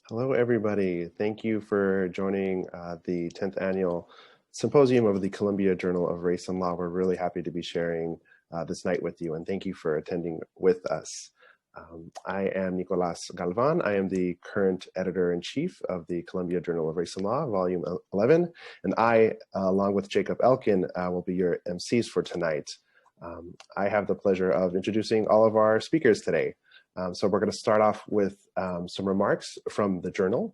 Hello, everybody. Thank you for joining the 10th Annual Symposium of the Columbia Journal of Race and Law. We're really happy to be sharing this night with you, and thank you for attending with us. I am Nicolas Galvan. I am the current editor-in-chief of the Columbia Journal of Race and Law, Volume 11, and I, along with Jacob Elkin, will be your MCs for tonight. I have the pleasure of introducing all of our speakers today. So we're going to start off with some remarks from the journal,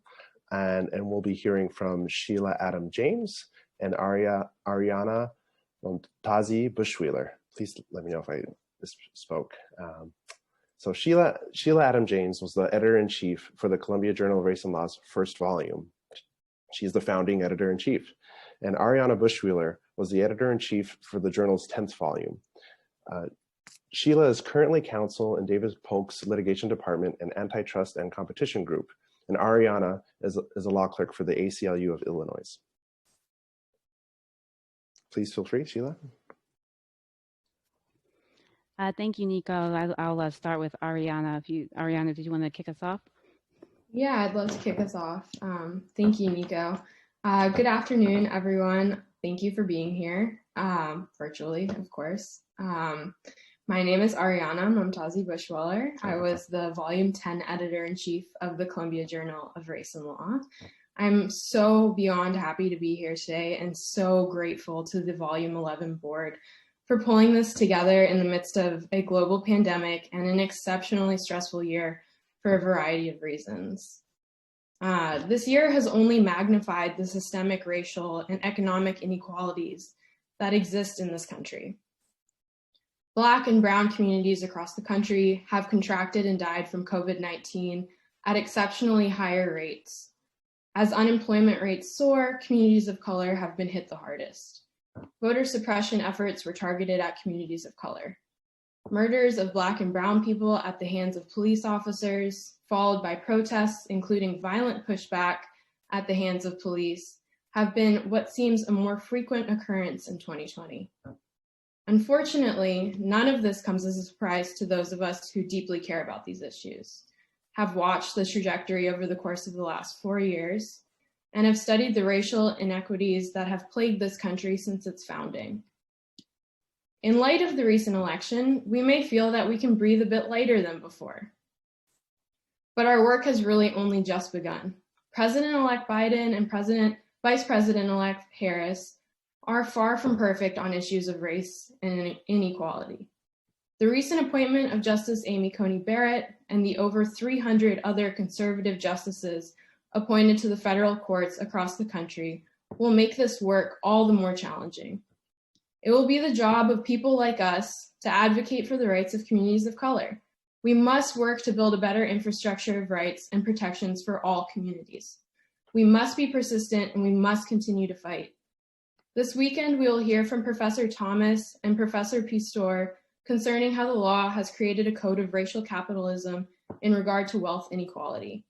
and we'll be hearing from Sheila Adam James and Ariana Montazi Bushweller. Please let me know if I misspoke. So Sheila Adam James was the editor-in-chief for the Columbia Journal of Race and Law's first volume. She's the founding editor-in-chief. And Ariana Bushweller was the editor-in-chief for the journal's 10th volume. Sheila is currently counsel in Davis Polk's litigation department and antitrust and competition group, and Ariana is a law clerk for the ACLU of Illinois. Please feel free, Sheila. Thank you, Nico. I'll start with Ariana. Ariana, did you want to kick us off? Yeah, I'd love to kick us off. Thank you, Nico. Good afternoon, everyone. Thank you for being here, virtually, of course. My name is Ariana Montazi Bushweller. I was the Volume 10 Editor-in-Chief of the Columbia Journal of Race and Law. I'm so beyond happy to be here today and so grateful to the Volume 11 board for pulling this together in the midst of a global pandemic and an exceptionally stressful year for a variety of reasons. This year has only magnified the systemic racial and economic inequalities that exist in this country. Black and brown communities across the country have contracted and died from COVID-19 at exceptionally higher rates. As unemployment rates soar, communities of color have been hit the hardest. Voter suppression efforts were targeted at communities of color. Murders of Black and brown people at the hands of police officers, followed by protests, including violent pushback at the hands of police, have been what seems a more frequent occurrence in 2020. Unfortunately, none of this comes as a surprise to those of us who deeply care about these issues, have watched the trajectory over the course of the last 4 years, and have studied the racial inequities that have plagued this country since its founding. In light of the recent election, we may feel that we can breathe a bit lighter than before. But our work has really only just begun. President-elect Biden and Vice President-elect Harris are far from perfect on issues of race and inequality. The recent appointment of Justice Amy Coney Barrett and the over 300 other conservative justices appointed to the federal courts across the country will make this work all the more challenging. It will be the job of people like us to advocate for the rights of communities of color. We must work to build a better infrastructure of rights and protections for all communities. We must be persistent and we must continue to fight. This weekend, we will hear from Professor Thomas and Professor Pistor concerning how the law has created a code of racial capitalism in regard to wealth inequality.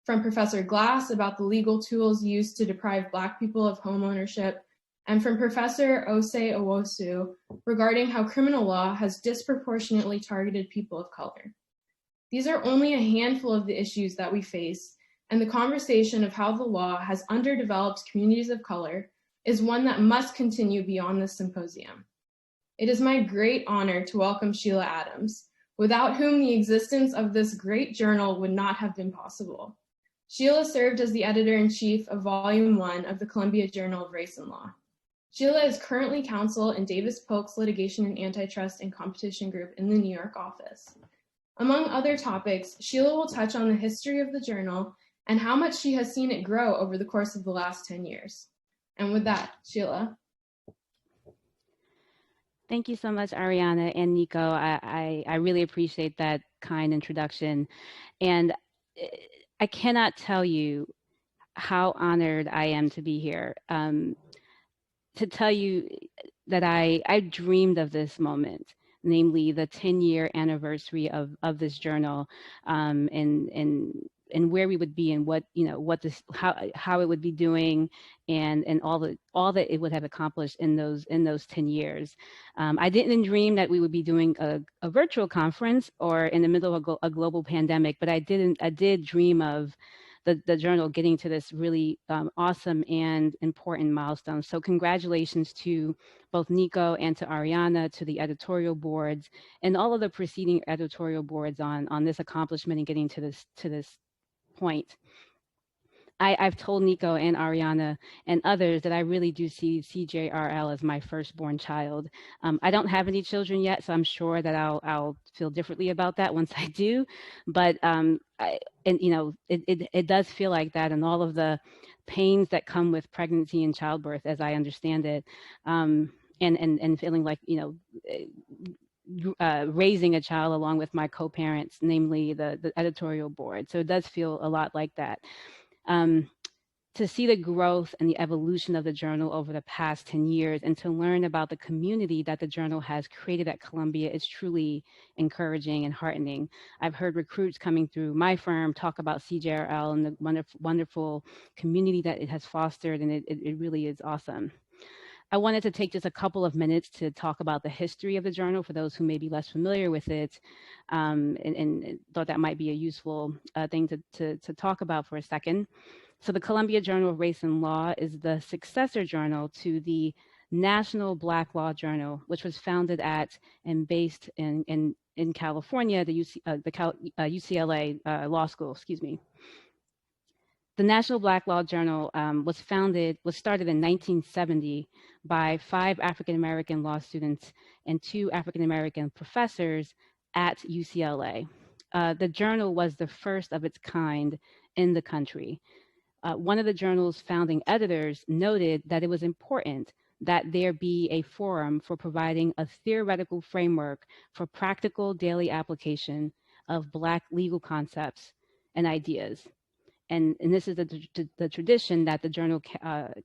From Professor Glass about the legal tools used to deprive Black people of home ownership, and from Professor Ossei-Owusu regarding how criminal law has disproportionately targeted people of color. These are only a handful of the issues that we face, and the conversation of how the law has underdeveloped communities of color is one that must continue beyond this symposium. It is my great honor to welcome Sheila Adams, without whom the existence of this great journal would not have been possible. Sheila served as the editor-in-chief of Volume 1 of the Columbia Journal of Race and Law. Sheila is currently counsel in Davis Polk's litigation and antitrust and competition group in the New York office. Among other topics, Sheila will touch on the history of the journal and how much she has seen it grow over the course of the last 10 years. And with that, Sheila. Thank you so much, Ariana and Nico. I really appreciate that kind introduction. And I cannot tell you how honored I am to be here. To tell you that I dreamed of this moment, namely the 10-year anniversary of this journal, and where we would be and what how it would be doing and all that it would have accomplished in those 10 years. I didn't dream that we would be doing a virtual conference or in the middle of a global pandemic, but I did dream of the journal getting to this really awesome and important milestone. So congratulations to both Nico and to Ariana, to the editorial boards, and all of the preceding editorial boards on this accomplishment and getting to this point. I've told Nico and Ariana and others that I really do see CJRL as my firstborn child. I don't have any children yet, so I'm sure that I'll feel differently about that once I do. But it does feel like that, and all of the pains that come with pregnancy and childbirth, as I understand it, and feeling like raising a child along with my co-parents, namely the editorial board. So it does feel a lot like that. To see the growth and the evolution of the journal over the past 10 years and to learn about the community that the journal has created at Columbia is truly encouraging and heartening. I've heard recruits coming through my firm talk about CJRL and the wonderful community that it has fostered, and it really is awesome. I wanted to take just a couple of minutes to talk about the history of the journal for those who may be less familiar with it, and thought that might be a useful thing to talk about for a second. So the Columbia Journal of Race and Law is the successor journal to the National Black Law Journal, which was founded at and based in California, the UCLA Law School, excuse me. The National Black Law Journal was started in 1970 by 5 African-American law students and 2 African-American professors at UCLA. The journal was the first of its kind in the country. One of the journal's founding editors noted that it was important that there be a forum for providing a theoretical framework for practical daily application of Black legal concepts and ideas. And this is the tradition that the journal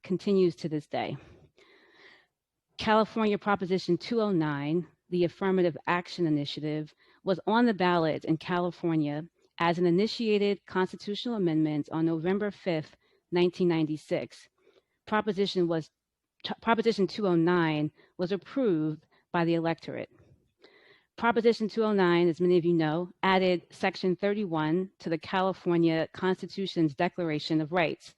continues to this day. California Proposition 209, the Affirmative Action Initiative, was on the ballot in California as an initiated constitutional amendment on November 5th, 1996. Proposition 209 was approved by the electorate. Proposition 209, as many of you know, added Section 31 to the California Constitution's Declaration of Rights,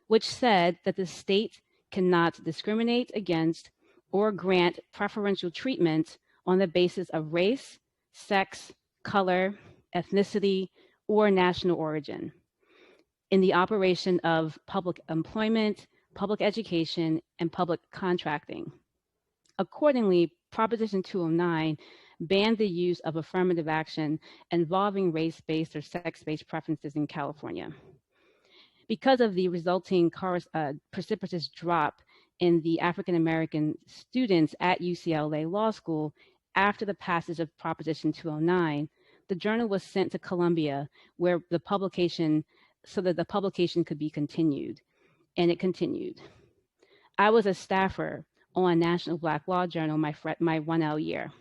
which said that the state cannot discriminate against or grant preferential treatment on the basis of race, sex, color, ethnicity, or national origin in the operation of public employment, public education, and public contracting. Accordingly, Proposition 209 banned the use of affirmative action involving race-based or sex-based preferences in California. Because of the resulting precipitous drop in the African-American students at UCLA Law School after the passage of Proposition 209, the journal was sent to Columbia so that the publication could be continued, and it continued. I was a staffer on National Black Law Journal my 1L year.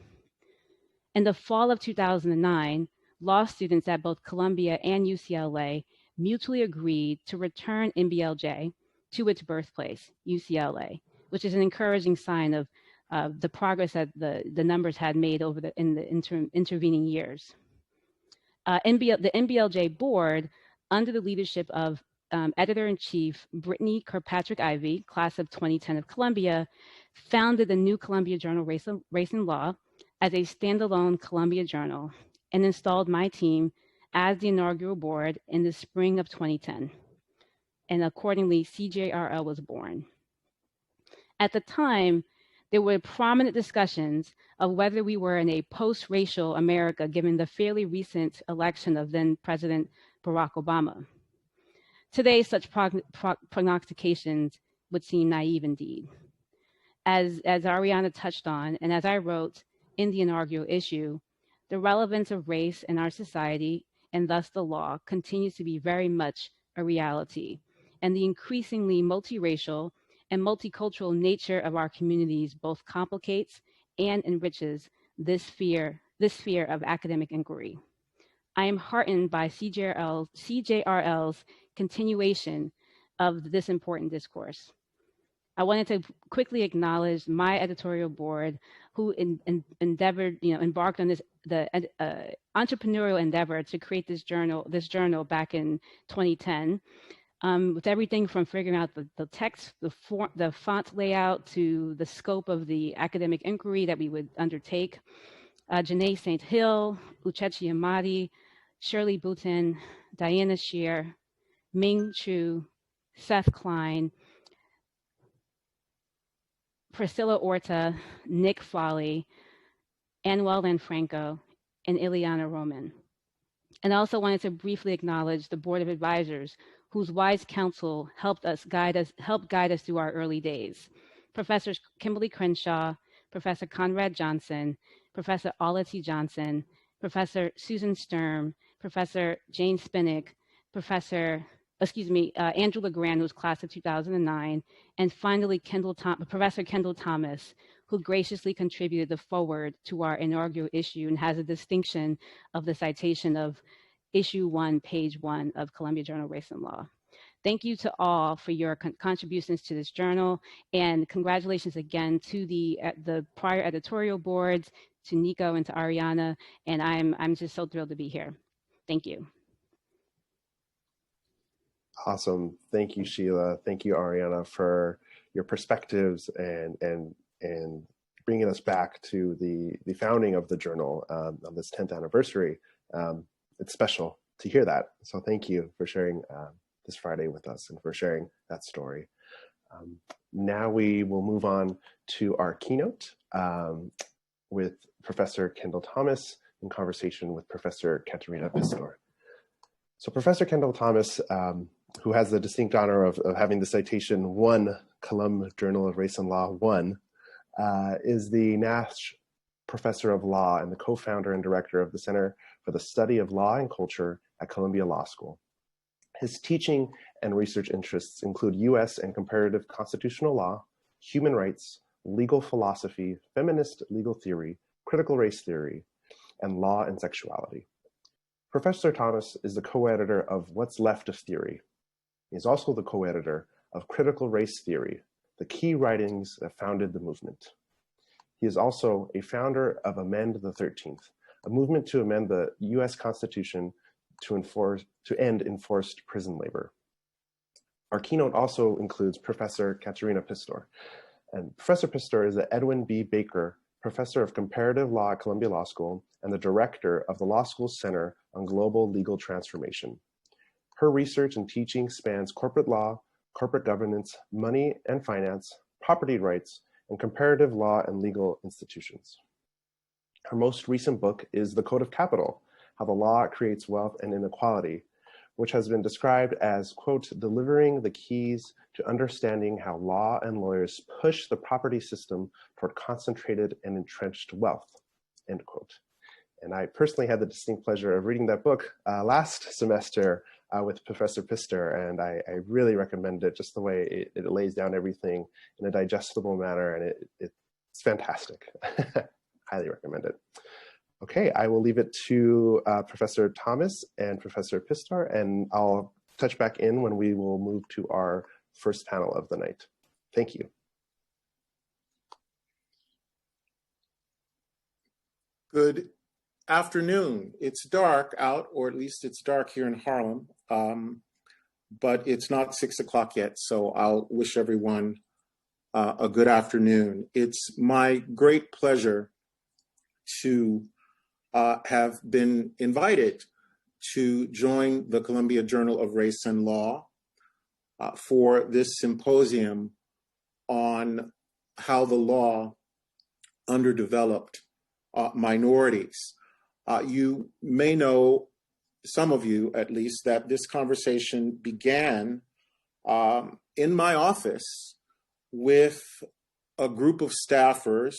In the fall of 2009, law students at both Columbia and UCLA mutually agreed to return NBLJ to its birthplace, UCLA, which is an encouraging sign of the progress that the numbers had made in the intervening years. The NBLJ board, under the leadership of Editor-in-Chief Brittany Kirkpatrick-Ivey, class of 2010 of Columbia, founded the new Columbia Journal Race and Law as a standalone Columbia Journal and installed my team as the inaugural board in the spring of 2010. And accordingly, CJRL was born. At the time, there were prominent discussions of whether we were in a post-racial America given the fairly recent election of then President Barack Obama. Today, such prognostications would seem naive indeed. As Ariana touched on, and as I wrote in the inaugural issue, the relevance of race in our society, and thus the law, continues to be very much a reality. And the increasingly multiracial and multicultural nature of our communities both complicates and enriches this sphere of academic inquiry. I am heartened by CJRL's continuation of this important discourse. I wanted to quickly acknowledge my editorial board who embarked on this entrepreneurial endeavor to create this journal back in 2010. With everything from figuring out the text, the font layout, to the scope of the academic inquiry that we would undertake. Janae St. Hill, Uchechi Amadi, Shirley Boutin, Diana Shear, Ming Chu, Seth Klein, Priscilla Orta, Nick Foley, Anuel Lanfranco, and Ileana Roman. And I also wanted to briefly acknowledge the Board of Advisors, whose wise counsel helped guide us through our early days. Professors Kimberly Crenshaw, Professor Conrad Johnson, Professor Ola T. Johnson, Professor Susan Sturm, Professor Jane Spinnick, Andrew LeGrand, who's class of 2009, and finally Professor Kendall Thomas, who graciously contributed the foreword to our inaugural issue and has a distinction of the citation of issue 1, page 1 of Columbia Journal Race and Law. Thank you to all for your contributions to this journal, and congratulations again to the prior editorial boards, to Nico and to Ariana, and I'm just so thrilled to be here. Thank you. Awesome. Thank you, Sheila. Thank you, Ariana, for your perspectives and bringing us back to the founding of the journal on this 10th anniversary. It's special to hear that. So thank you for sharing this Friday with us and for sharing that story. Now we will move on to our keynote with Professor Kendall Thomas in conversation with Professor Katharina Pistor. So Professor Kendall Thomas, who has the distinct honor of having the citation 1 Columbia Journal of Race and Law 1, is the Nash Professor of Law and the co-founder and director of the Center for the Study of Law and Culture at Columbia Law School. His teaching and research interests include U.S. and comparative constitutional law, human rights, legal philosophy, feminist legal theory, critical race theory, and law and sexuality. Professor Thomas is the co-editor of What's Left of Theory. He is also the co-editor of Critical Race Theory, the key writings that founded the movement. He is also a founder of Amend the 13th, a movement to amend the U.S. Constitution to end enforced prison labor. Our keynote also includes Professor Katharina Pistor. And Professor Pistor is the Edwin B. Baker Professor of Comparative Law at Columbia Law School and the director of the Law School's Center on Global Legal Transformation. Her research and teaching spans corporate law, corporate governance, money and finance, property rights, and comparative law and legal institutions. Her most recent book is The Code of Capital: How the Law Creates Wealth and Inequality, which has been described as, quote, delivering the keys to understanding how law and lawyers push the property system toward concentrated and entrenched wealth, end quote. And I personally had the distinct pleasure of reading that book last semester with Professor Pistor, and I really recommend it, just the way it lays down everything in a digestible manner, and it's fantastic. Highly recommend it. Okay, I will leave it to Professor Thomas and Professor Pistor, and I'll touch back in when we will move to our first panel of the night. Thank you. Good afternoon. It's dark out, or at least it's dark here in Harlem, but it's not 6 o'clock yet, so I'll wish everyone a good afternoon. It's my great pleasure to have been invited to join the Columbia Journal of Race and Law for this symposium on how the law underdeveloped minorities. You may know, some of you at least, that this conversation began in my office with a group of staffers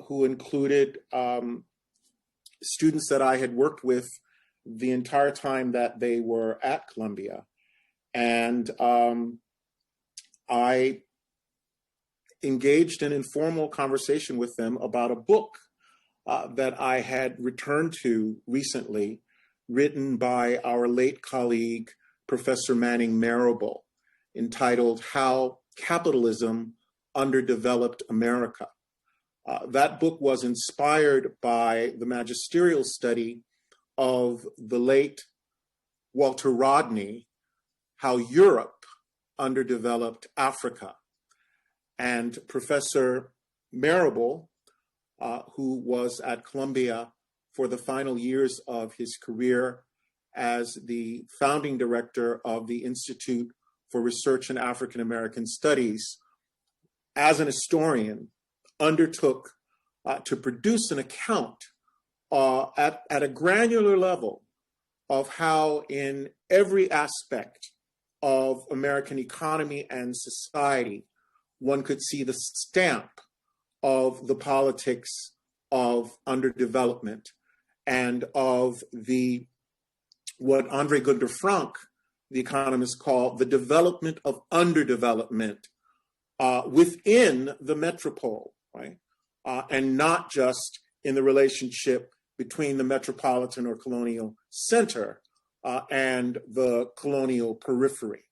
who included students that I had worked with the entire time that they were at Columbia. And I engaged in informal conversation with them about a book that I had returned to recently, written by our late colleague, Professor Manning Marable, entitled How Capitalism Underdeveloped America. That book was inspired by the magisterial study of the late Walter Rodney, How Europe Underdeveloped Africa. And Professor Marable, who was at Columbia for the final years of his career as the founding director of the Institute for Research in African American Studies, as an historian, undertook to produce an account at a granular level of how in every aspect of American economy and society, one could see the stamp of the politics of underdevelopment and of the what Andre Gunder Frank, the economist, called the development of underdevelopment within the metropole, right? And not just in the relationship between the metropolitan or colonial center and the colonial periphery.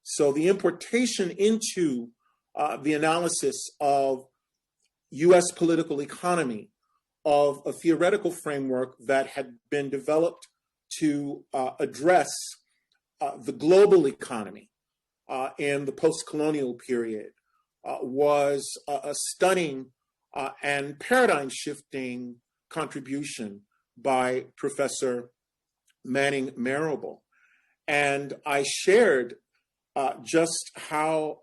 So the importation into the analysis of US political economy of a theoretical framework that had been developed to address the global economy in the post-colonial period was a stunning and paradigm-shifting contribution by Professor Manning Marable. And I shared just how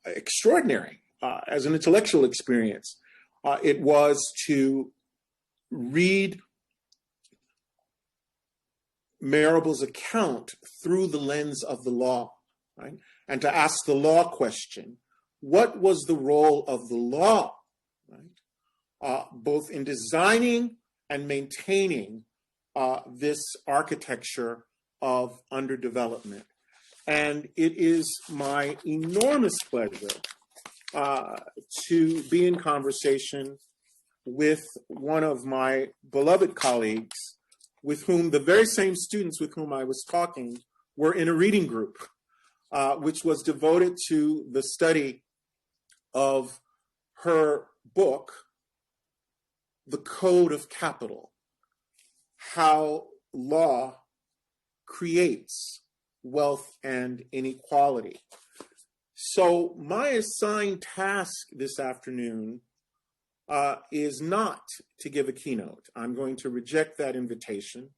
extraordinary as an intellectual experience it was to read Marable's account through the lens of the law, right? And to ask the law question, what was the role of the law, right? Both in designing and maintaining this architecture of underdevelopment. And it is my enormous pleasure to be in conversation with one of my beloved colleagues, with whom the very same students with whom I was talking were in a reading group, which was devoted to the study of her book, The Code of Capital, How Law Creates Wealth and Inequality. So my assigned task this afternoon is not to give a keynote. I'm going to reject that invitation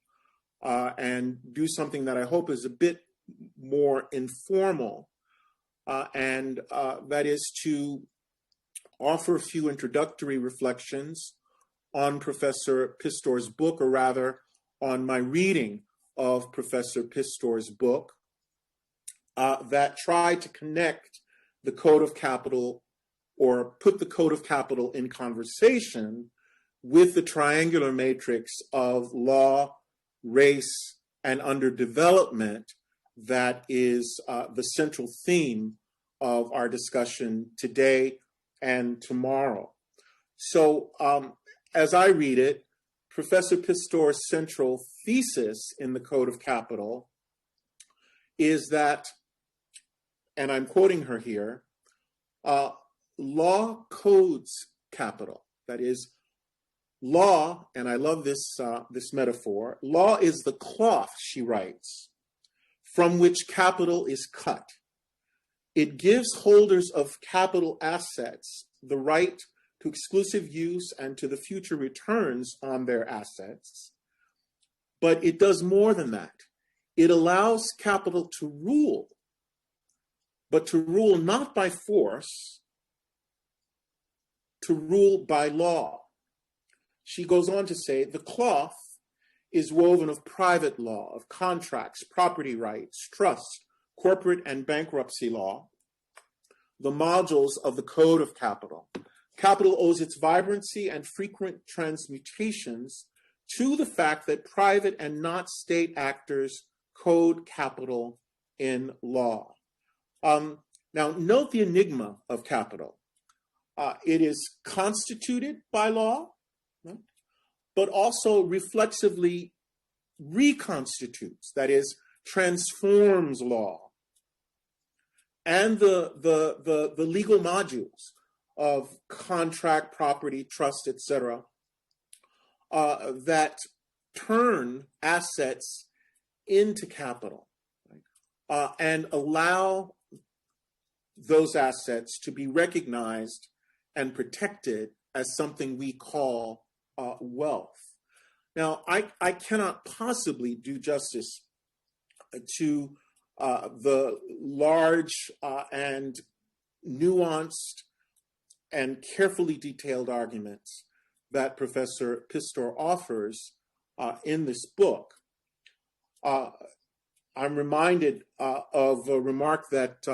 and do something that I hope is a bit more informal, and that is to offer a few introductory reflections on Professor Pistor's book, or rather on my reading of Professor Pistor's book, that tried to connect the Code of Capital, or put the Code of Capital in conversation with the triangular matrix of law, race, and underdevelopment that is the central theme of our discussion today and tomorrow. So as I read it, Professor Pistor's central thesis in the Code of Capital is that, and I'm quoting her here, law codes capital. That is, law, and I love this, this metaphor, law is the cloth, she writes, from which capital is cut. It gives holders of capital assets the right to exclusive use and to the future returns on their assets. But it does more than that. It allows capital to rule, but to rule not by force, to rule by law. She goes on to say, the cloth is woven of private law, of contracts, property rights, trust, corporate and bankruptcy law, the modules of the Code of Capital. Capital owes its vibrancy and frequent transmutations to the fact that private and not state actors code capital in law. Now, note the enigma of capital. It is constituted by law, right? But also reflexively reconstitutes, that is, transforms law and the legal modules of contract, property, trust, etc., that turn assets into capital, right? And allow those assets to be recognized and protected as something we call wealth. Now, I cannot possibly do justice to the large and nuanced and carefully detailed arguments that Professor Pistor offers in this book. I'm reminded of a remark that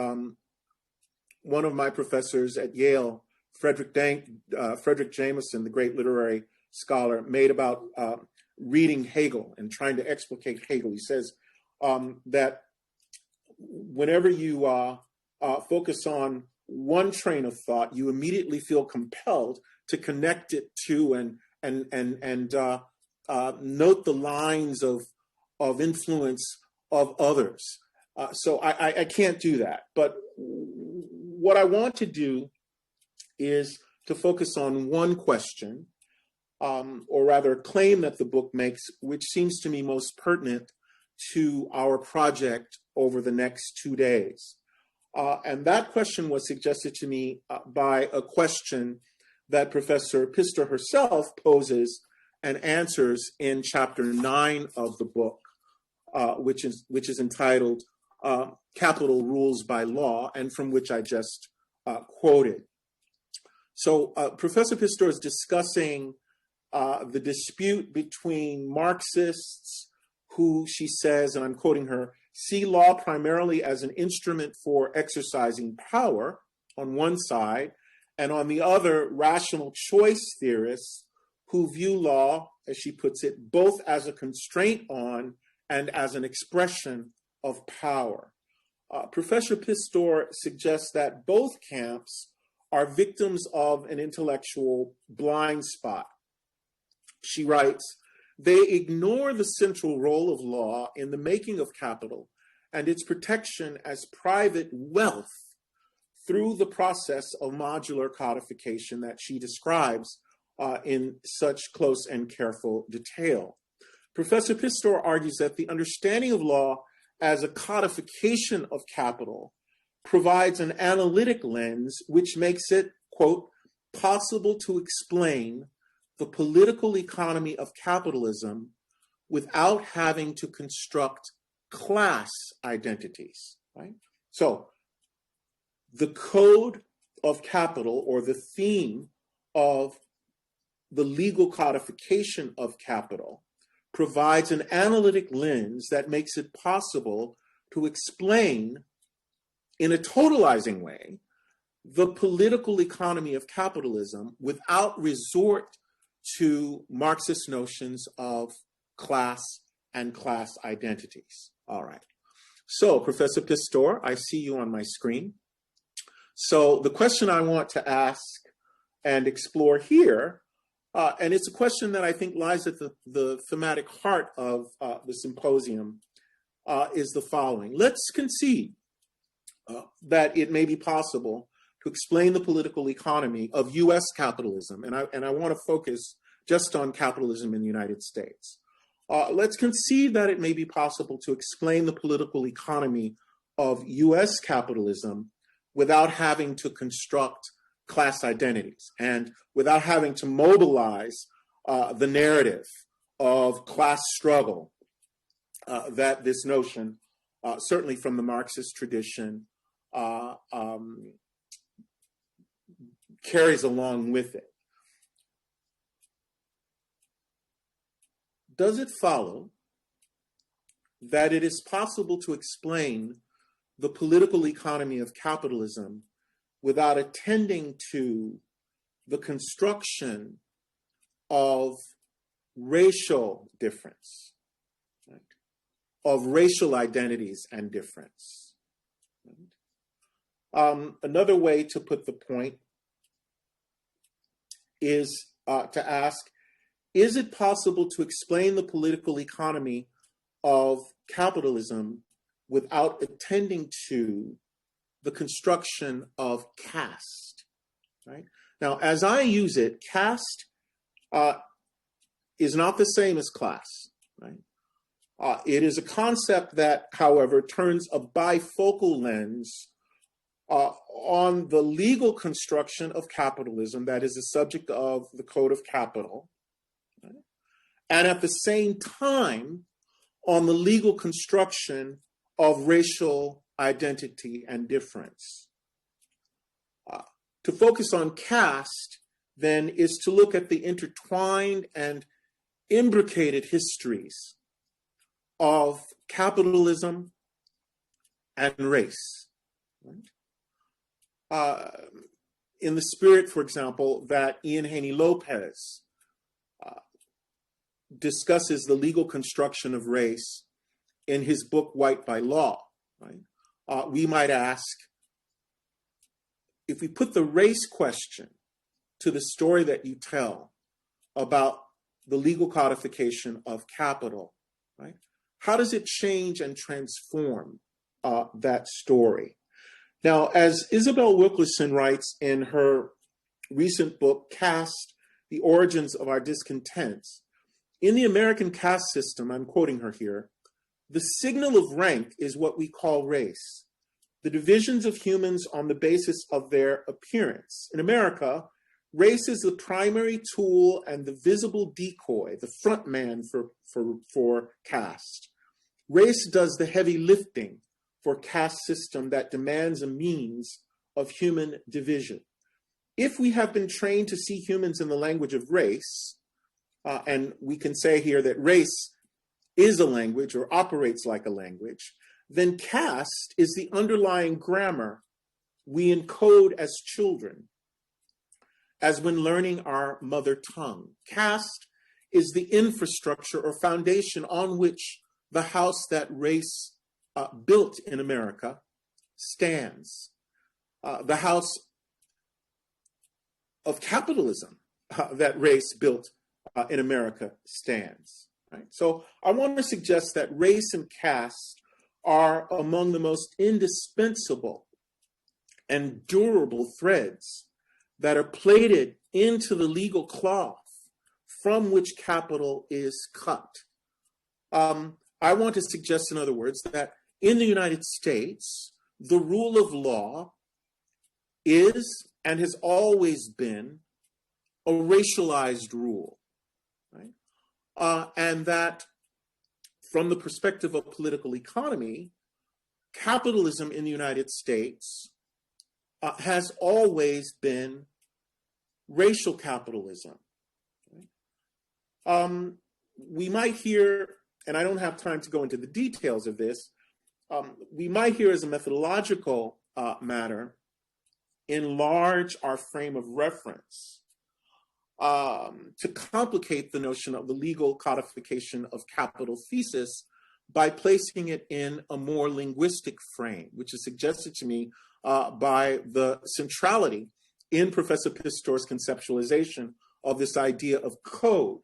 one of my professors at Yale, Frederick Jameson, the great literary scholar, made about reading Hegel and trying to explicate Hegel. He says that whenever you focus on one train of thought, you immediately feel compelled to connect it to and note the lines of influence of others. So I can't do that. But what I want to do is to focus on one question, or rather a claim that the book makes, which seems to me most pertinent to our project over the next 2 days. And that question was suggested to me by a question that Professor Pistor herself poses and answers in chapter 9 of the book, which is entitled Capital Rules by Law, and from which I just quoted. So Professor Pistor is discussing the dispute between Marxists who, she says, and I'm quoting her, see law primarily as an instrument for exercising power on one side, and on the other, rational choice theorists who view law, as she puts it, both as a constraint on and as an expression of power. Professor Pistor suggests that both camps are victims of an intellectual blind spot. She writes, they ignore the central role of law in the making of capital and its protection as private wealth through the process of modular codification that she describes in such close and careful detail. Professor Pistor argues that the understanding of law as a codification of capital provides an analytic lens which makes it, quote, possible to explain the political economy of capitalism without having to construct class identities, right? So the code of capital, or the theme of the legal codification of capital, provides an analytic lens that makes it possible to explain in a totalizing way the political economy of capitalism without resort to Marxist notions of class and class identities. All right. So, Professor Pistor, I see you on my screen. So the question I want to ask and explore here, and it's a question that I think lies at the thematic heart of the symposium, is the following. Let's concede that it may be possible to explain the political economy of US capitalism, and I want to focus just on capitalism in the United States. Let's concede that it may be possible to explain the political economy of US capitalism without having to construct class identities and without having to mobilize the narrative of class struggle that this notion, certainly from the Marxist tradition, carries along with it. Does it follow that it is possible to explain the political economy of capitalism without attending to the construction of racial difference, right? Of racial identities and difference? Right? Another way to put the point is to ask, is it possible to explain the political economy of capitalism without attending to the construction of caste, right? Now, as I use it, caste is not the same as class, right? It is a concept that, however, turns a bifocal lens on the legal construction of capitalism that is the subject of the Code of Capital, right? And at the same time, on the legal construction of racial identity and difference. To focus on caste, then, is to look at the intertwined and imbricated histories of capitalism and race. Right? In the spirit, for example, that Ian Haney Lopez discusses the legal construction of race in his book, White by Law, right? We might ask, if we put the race question to the story that you tell about the legal codification of capital, right? How does it change and transform that story? Now, as Isabel Wilkerson writes in her recent book, Caste, The Origins of Our Discontents, in the American caste system, I'm quoting her here, the signal of rank is what we call race, the divisions of humans on the basis of their appearance. In America, race is the primary tool and the visible decoy, the front man for caste. Race does the heavy lifting for caste system that demands a means of human division. If we have been trained to see humans in the language of race, and we can say here that race is a language or operates like a language, then caste is the underlying grammar we encode as children, as when learning our mother tongue. Caste is the infrastructure or foundation on which the house that race built in America stands. The house of capitalism that race built in America stands. Right? So I want to suggest that race and caste are among the most indispensable and durable threads that are plaited into the legal cloth from which capital is cut. I want to suggest, in other words, that in the United States, the rule of law is and has always been a racialized rule, right? And that from the perspective of political economy, capitalism in the United States has always been racial capitalism. We might hear, and I don't have time to go into the details of this, we might hear as a methodological matter, enlarge our frame of reference to complicate the notion of the legal codification of capital thesis by placing it in a more linguistic frame, which is suggested to me by the centrality in Professor Pistor's conceptualization of this idea of code.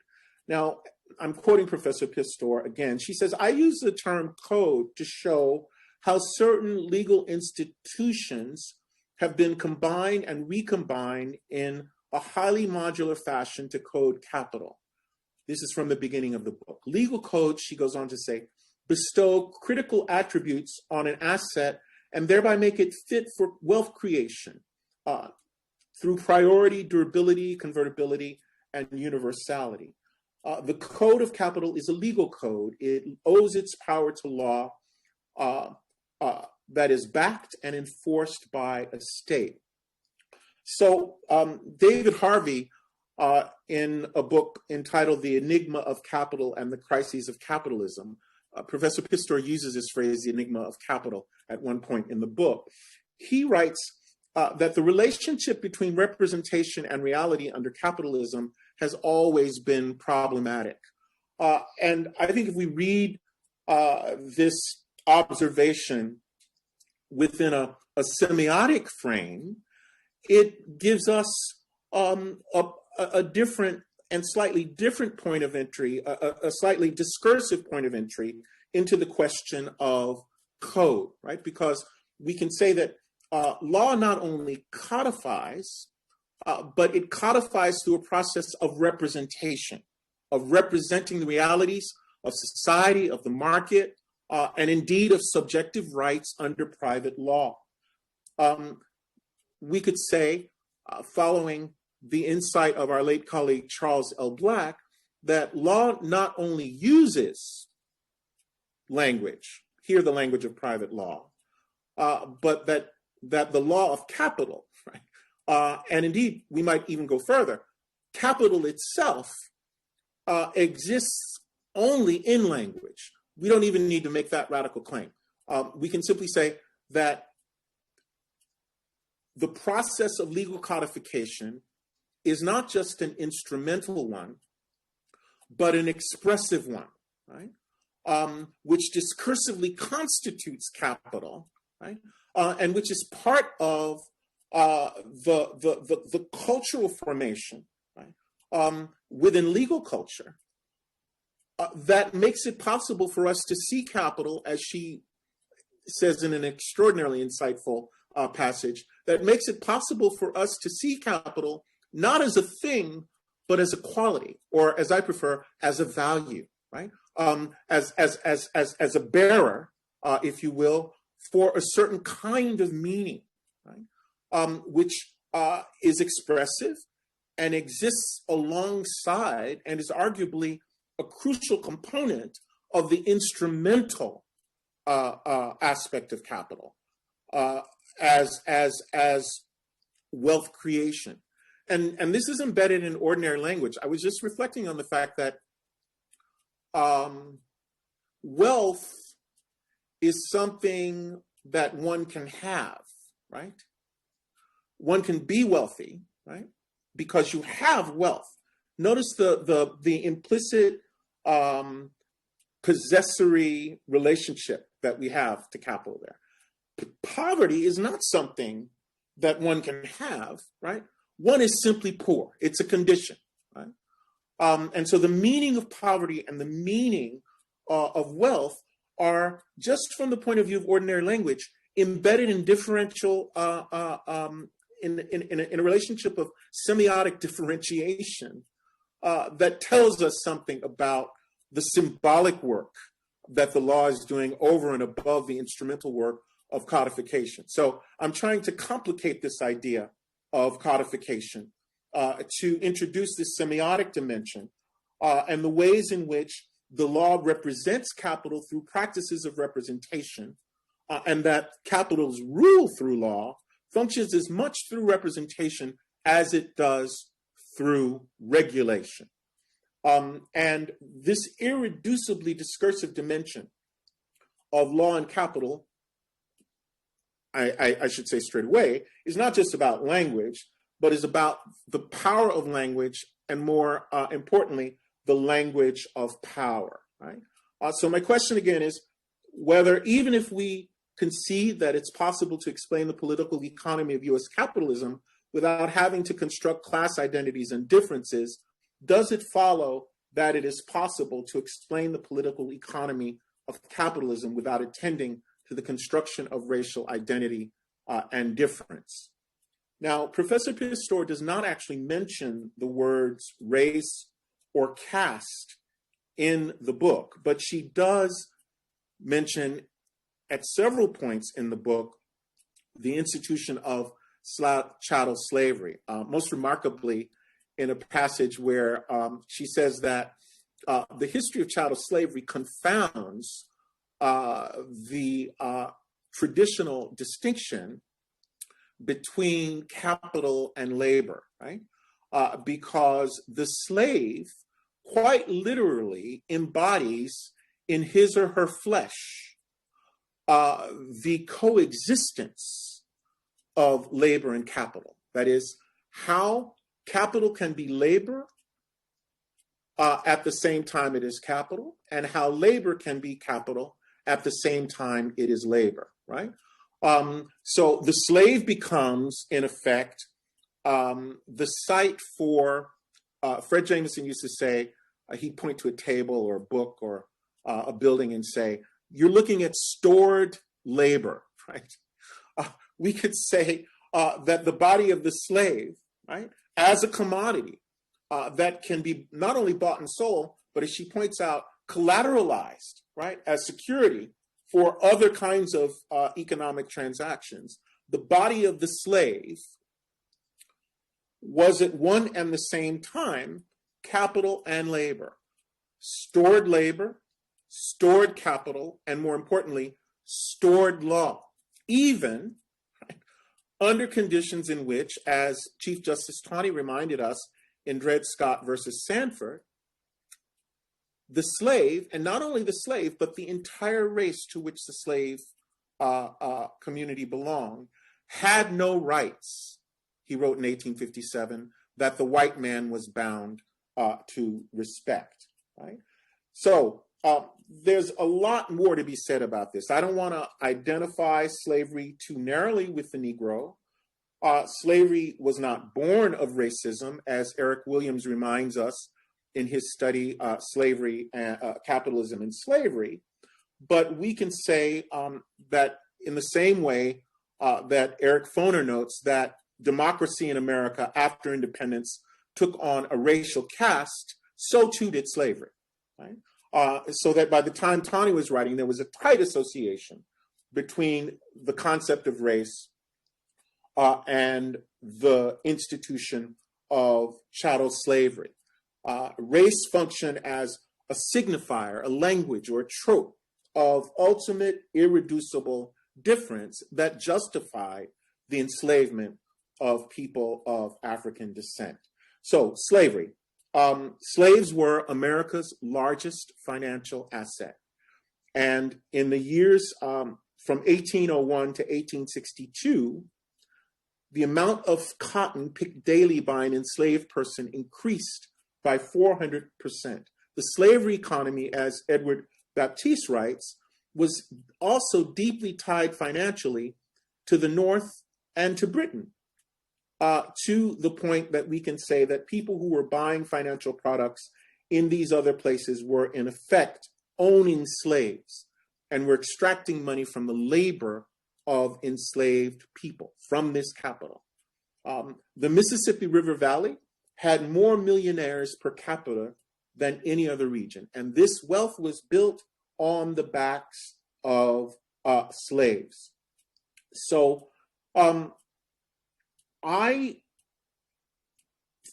Now, I'm quoting Professor Pistor again. She says, I use the term code to show how certain legal institutions have been combined and recombined in a highly modular fashion to code capital. This is from the beginning of the book. Legal codes, she goes on to say, bestow critical attributes on an asset and thereby make it fit for wealth creation through priority, durability, convertibility, and universality. The code of capital is a legal code. It owes its power to law that is backed and enforced by a state. So David Harvey, in a book entitled The Enigma of Capital and the Crises of Capitalism, Professor Pistor uses this phrase, the enigma of capital, at one point in the book. He writes that the relationship between representation and reality under capitalism has always been problematic. And I think if we read this observation within a semiotic frame, it gives us a different and slightly different point of entry, a slightly discursive point of entry into the question of code, right? Because we can say that law not only codifies, but it codifies through a process of representation, of representing the realities of society, of the market, and indeed of subjective rights under private law. We could say, following the insight of our late colleague Charles L. Black, that law not only uses language, here the language of private law, but that the law of capital, right? And indeed, we might even go further, capital itself exists only in language. We don't even need to make that radical claim. We can simply say that the process of legal codification is not just an instrumental one, but an expressive one, right? Which discursively constitutes capital, right? And which is part of the cultural formation, right? Within legal culture, that makes it possible for us to see capital, as she says in an extraordinarily insightful passage, that makes it possible for us to see capital not as a thing, but as a quality, or as I prefer, as a value, right? As a bearer, if you will, for a certain kind of meaning, right? Which is expressive and exists alongside and is arguably a crucial component of the instrumental aspect of capital as wealth creation. And this is embedded in ordinary language. I was just reflecting on the fact that wealth is something that one can have, right? One can be wealthy, right? Because you have wealth. Notice the implicit possessory relationship that we have to capital there. Poverty is not something that one can have, right? One is simply poor. It's a condition, right? And so the meaning of poverty and the meaning of wealth are, just from the point of view of ordinary language, embedded in differential, in a relationship of semiotic differentiation that tells us something about the symbolic work that the law is doing over and above the instrumental work of codification. So I'm trying to complicate this idea of codification to introduce this semiotic dimension and the ways in which the law represents capital through practices of representation, and that capital's rule through law functions as much through representation as it does through regulation. And this irreducibly discursive dimension of law and capital, I should say straight away, is not just about language, but is about the power of language, and more importantly, the language of power, right? So my question again is whether, even if we concede that it's possible to explain the political economy of US capitalism without having to construct class identities and differences, does it follow that it is possible to explain the political economy of capitalism without attending to the construction of racial identity and difference? Now, Professor Pistor does not actually mention the words race or caste in the book, but she does mention at several points in the book the institution of chattel slavery, most remarkably in a passage where she says that the history of chattel slavery confounds the traditional distinction between capital and labor, right? Because the slave quite literally embodies in his or her flesh the coexistence of labor and capital. That is, how capital can be labor at the same time it is capital, and how labor can be capital at the same time it is labor, right? So the slave becomes, in effect, the site for, Fred Jameson used to say, he'd point to a table or a book or a building and say, you're looking at stored labor, right? we could say that the body of the slave, right, as a commodity that can be not only bought and sold, but as she points out, collateralized, right, as security for other kinds of economic transactions. The body of the slave was at one and the same time capital and labor, stored capital, and more importantly, stored law, even under conditions in which, as Chief Justice Taney reminded us in Dred Scott versus Sanford, the slave, and not only the slave, but the entire race to which the slave community belonged, had no rights, he wrote in 1857, that the white man was bound to respect, right? So there's a lot more to be said about this. I don't want to identify slavery too narrowly with the Negro. Slavery was not born of racism, as Eric Williams reminds us in his study, Slavery, Capitalism and Slavery. But we can say that in the same way that Eric Foner notes that democracy in America after independence took on a racial caste, so too did slavery, right? So that by the time Taney was writing, there was a tight association between the concept of race and the institution of chattel slavery. Race functioned as a signifier, a language, or a trope of ultimate irreducible difference that justified the enslavement of people of African descent. So slavery. Slaves were America's largest financial asset. And in the years from 1801 to 1862, the amount of cotton picked daily by an enslaved person increased by 400%. The slavery economy, as Edward Baptiste writes, was also deeply tied financially to the North and to Britain, to the point that we can say that people who were buying financial products in these other places were in effect owning slaves and were extracting money from the labor of enslaved people from this capital. The Mississippi River Valley had more millionaires per capita than any other region. And this wealth was built on the backs of slaves. So I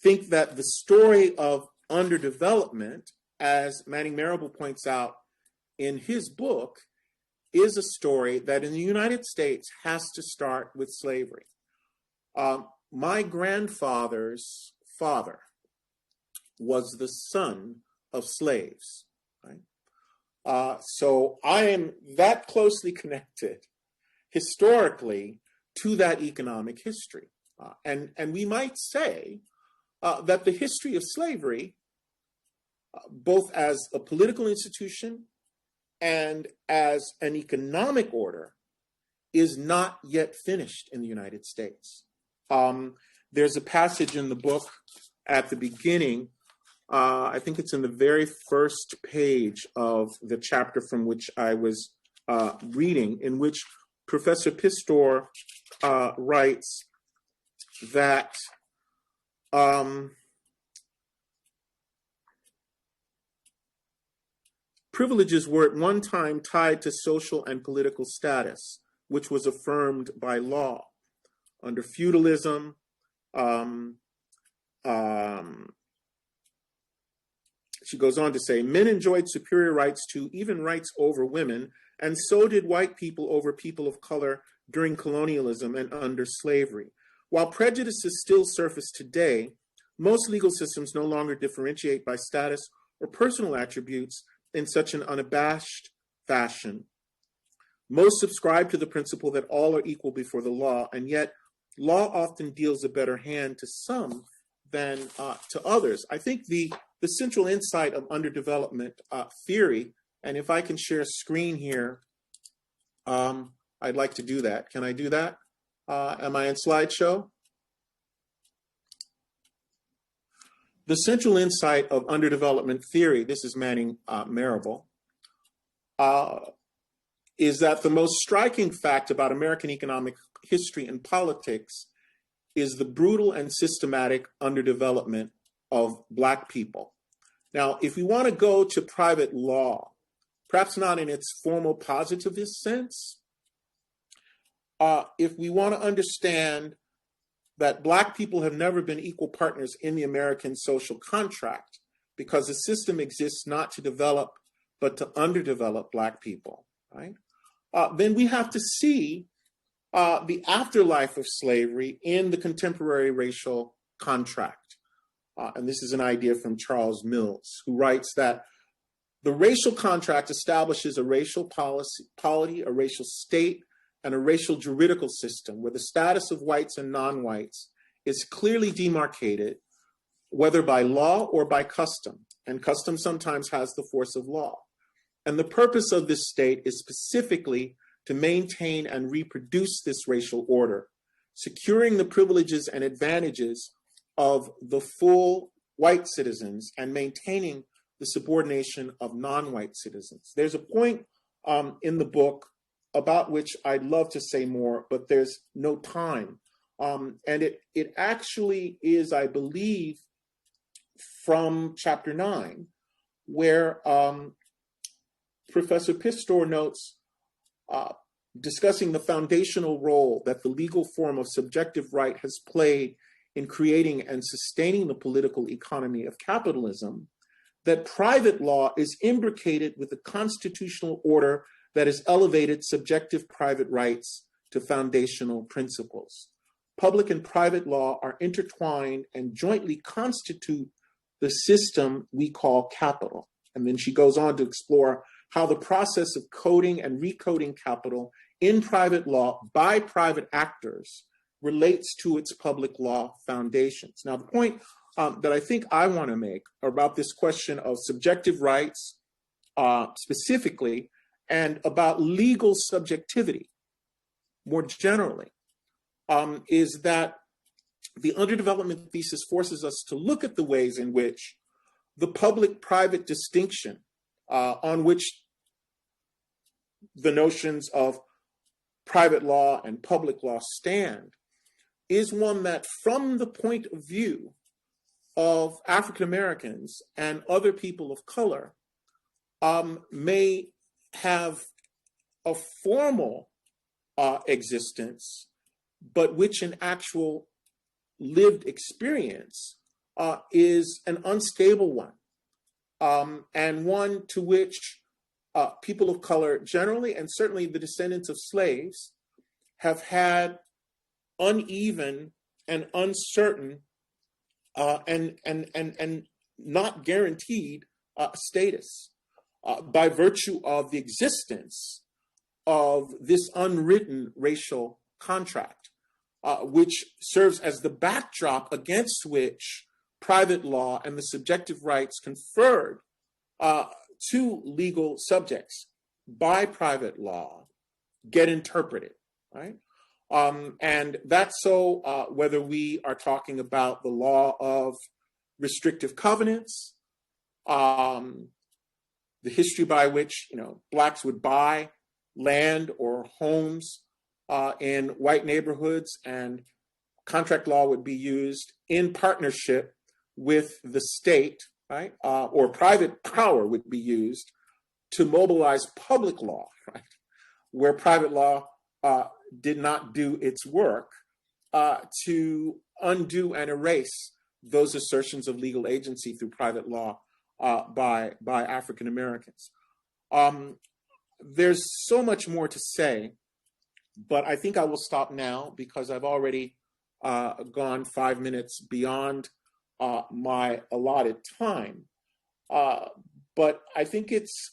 think that the story of underdevelopment, as Manning Marable points out in his book, is a story that in the United States has to start with slavery. My grandfather's father was the son of slaves, right? So I am that closely connected historically to that economic history. And we might say that the history of slavery, both as a political institution and as an economic order, is not yet finished in the United States. There's a passage in the book at the beginning, I think it's in the very first page of the chapter from which I was reading, in which Professor Pistor writes that privileges were at one time tied to social and political status, which was affirmed by law. Under feudalism, she goes on to say, men enjoyed superior rights to even rights over women, and so did white people over people of color during colonialism and under slavery. While prejudices still surface today, most legal systems no longer differentiate by status or personal attributes in such an unabashed fashion. Most subscribe to the principle that all are equal before the law, and yet law often deals a better hand to some than to others. I think the central insight of underdevelopment theory, and if I can share a screen here, I'd like to do that. Can I do that? Am I in slideshow? The central insight of underdevelopment theory, this is Manning Marable, is that the most striking fact about American economic history, and politics is the brutal and systematic underdevelopment of Black people. Now, if we want to go to private law, perhaps not in its formal positivist sense, if we want to understand that Black people have never been equal partners in the American social contract because the system exists not to develop, but to underdevelop Black people, right? Then we have to see the afterlife of slavery in the contemporary racial contract. And this is an idea from Charles Mills, who writes that the racial contract establishes a racial polity, a racial state, and a racial juridical system where the status of whites and non-whites is clearly demarcated, whether by law or by custom. And custom sometimes has the force of law. And the purpose of this state is specifically to maintain and reproduce this racial order, securing the privileges and advantages of the full white citizens and maintaining the subordination of non-white citizens. There's a point in the book about which I'd love to say more, but there's no time. And it actually is, I believe, from chapter 9, where Professor Pistor notes, discussing the foundational role that the legal form of subjective right has played in creating and sustaining the political economy of capitalism, that private law is imbricated with a constitutional order that has elevated subjective private rights to foundational principles. Public and private law are intertwined and jointly constitute the system we call capital. And then she goes on to explore how the process of coding and recoding capital in private law by private actors relates to its public law foundations. Now, the point that I think I want to make about this question of subjective rights specifically, and about legal subjectivity more generally, is that the underdevelopment thesis forces us to look at the ways in which the public-private distinction on which the notions of private law and public law stand is one that, from the point of view of African Americans and other people of color, may have a formal existence, but which in actual lived experience is an unstable one, and one to which people of color generally, and certainly the descendants of slaves, have had uneven and uncertain and not guaranteed status by virtue of the existence of this unwritten racial contract, which serves as the backdrop against which private law and the subjective rights conferred to legal subjects by private law get interpreted, right? And that's so whether we are talking about the law of restrictive covenants, the history by which, Blacks would buy land or homes in white neighborhoods, and contract law would be used in partnership with the state, right? Or private power would be used to mobilize public law, right? Where private law did not do its work to undo and erase those assertions of legal agency through private law by African Americans. There's so much more to say, but I think I will stop now because I've already gone 5 minutes beyond my allotted time. But I think it's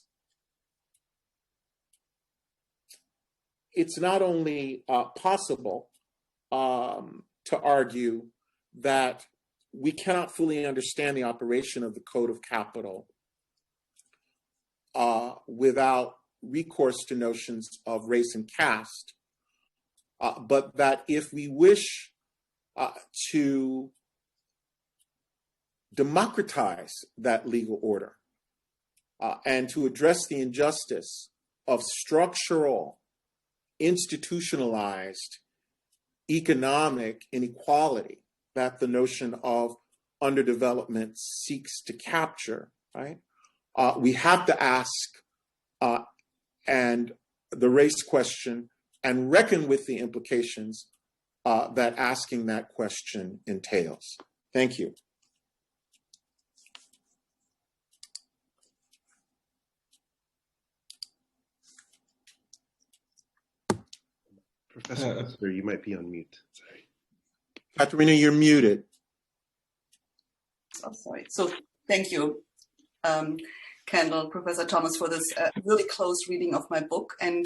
not only possible to argue that we cannot fully understand the operation of the Code of Capital without recourse to notions of race and caste, but that if we wish to democratize that legal order and to address the injustice of structural, institutionalized, economic inequality that the notion of underdevelopment seeks to capture, right? We have to ask and the race question and reckon with the implications that asking that question entails. Thank you. Professor Pistor, you might be on mute. Sorry. Katharina, you're muted. Oh, sorry. So thank you, Kendall, Professor Thomas, for this really close reading of my book and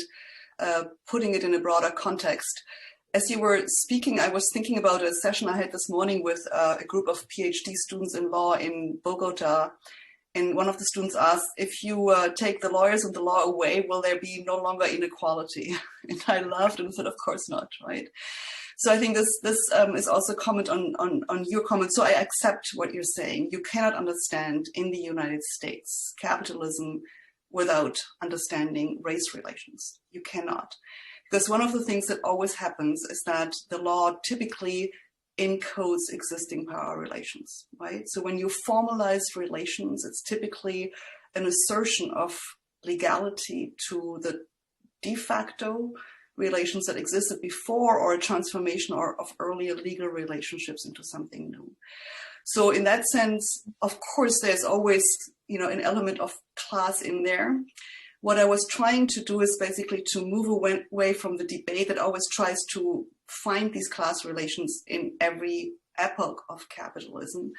putting it in a broader context. As you were speaking, I was thinking about a session I had this morning with a group of PhD students in law in Bogota. And one of the students asked, if you take the lawyers and the law away, will there be no longer inequality? And I laughed and said, of course not, right? So I think this is also a comment on your comment. So I accept what you're saying. You cannot understand in the United States capitalism without understanding race relations. You cannot. Because one of the things that always happens is that the law typically encodes existing power relations, right? So when you formalize relations, it's typically an assertion of legality to the de facto relations that existed before, or a transformation of earlier legal relationships into something new. So in that sense, of course, there's always, an element of class in there. What I was trying to do is basically to move away from the debate that always tries to find these class relations in every epoch of capitalism,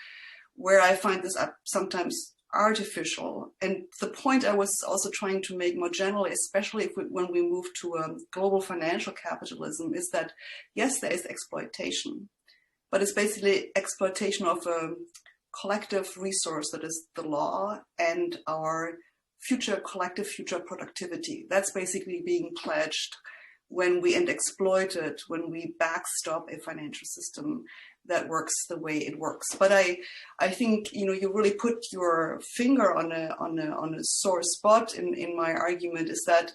where I find this sometimes artificial. And the point I was also trying to make more generally, especially when we move to global financial capitalism, is that, yes, there is exploitation, but it's basically exploitation of a collective resource that is the law and our collective future productivity. That's basically being pledged when we and exploited when we backstop a financial system that works the way it works. But I think you really put your finger on a sore spot in my argument, is that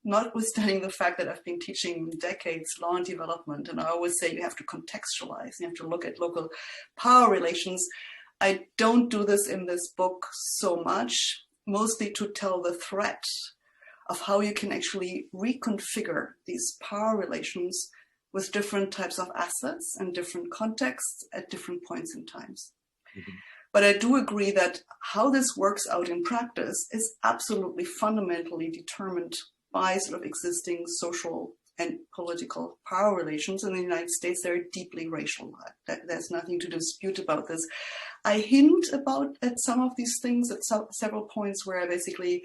notwithstanding the fact that I've been teaching decades law and development, and I always say you have to contextualize, you have to look at local power relations, I don't do this in this book so much, mostly to tell the threat of how you can actually reconfigure these power relations with different types of assets and different contexts at different points in times. Mm-hmm. But I do agree that how this works out in practice is absolutely fundamentally determined by sort of existing social and political power relations. In the United States, they're deeply racial. There's nothing to dispute about this. I hint at some of these things at several points where I basically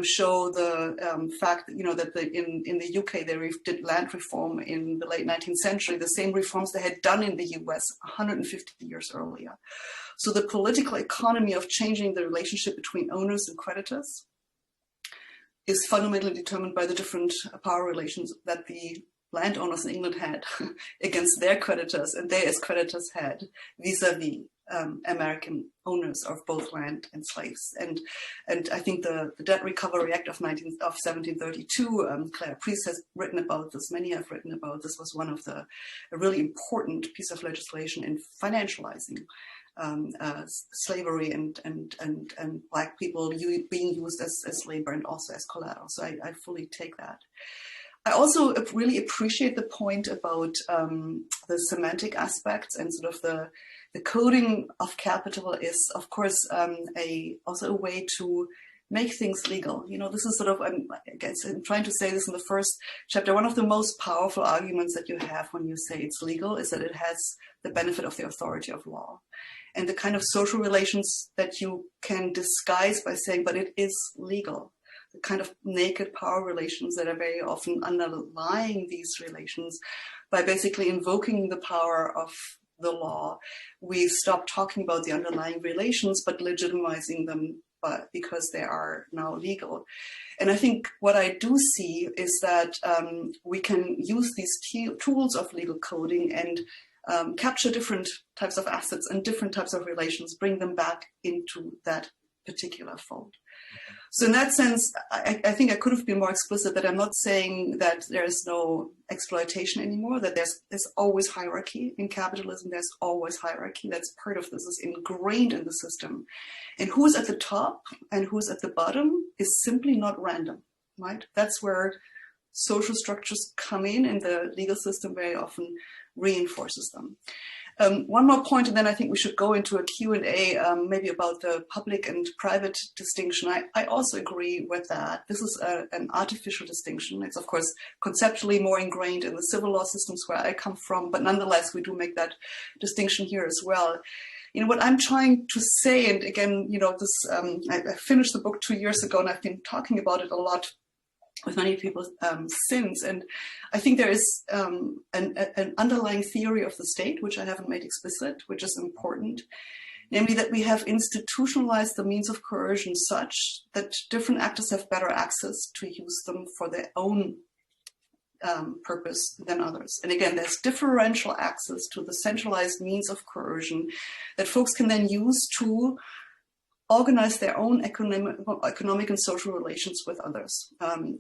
show the fact that, that in the UK they did land reform in the late 19th century, the same reforms they had done in the US 150 years earlier. So the political economy of changing the relationship between owners and creditors is fundamentally determined by the different power relations that the landowners in England had against their creditors, and they as creditors had vis-a-vis American owners of both land and slaves. And I think the Debt Recovery Act of 1732, Claire Priest has written about this, many have written about this, was one of a really important piece of legislation in financializing slavery and Black people being used as labor and also as collateral. So I fully take that. I also really appreciate the point about the semantic aspects, and sort of the coding of capital is, of course, also a way to make things legal. This is sort of, I'm trying to say this in the first chapter, one of the most powerful arguments that you have when you say it's legal is that it has the benefit of the authority of law. And the kind of social relations that you can disguise by saying, but it is legal. The kind of naked power relations that are very often underlying these relations, by basically invoking the power of the law, we stop talking about the underlying relations, but legitimizing them because they are now legal. And I think what I do see is that we can use these tools of legal coding and capture different types of assets and different types of relations, bring them back into that particular fold. So in that sense, I think I could have been more explicit that I'm not saying that there's no exploitation anymore, that there's always hierarchy in capitalism. There's always hierarchy. That's part of this, is ingrained in the system. And who's at the top and who's at the bottom is simply not random, right? That's where social structures come in, and the legal system very often reinforces them. One more point, and then I think we should go into a Q&A, maybe about the public and private distinction. I also agree with that. This is an artificial distinction. It's, of course, conceptually more ingrained in the civil law systems where I come from, but nonetheless, we do make that distinction here as well. You know, what I'm trying to say, and again, you know, this, I finished the book 2 years ago, and I've been talking about it a lot with many people since. And I think there is an underlying theory of the state, which I haven't made explicit, which is important, namely that we have institutionalized the means of coercion such that different actors have better access to use them for their own purpose than others. And again, there's differential access to the centralized means of coercion that folks can then use to organize their own economic and social relations with others.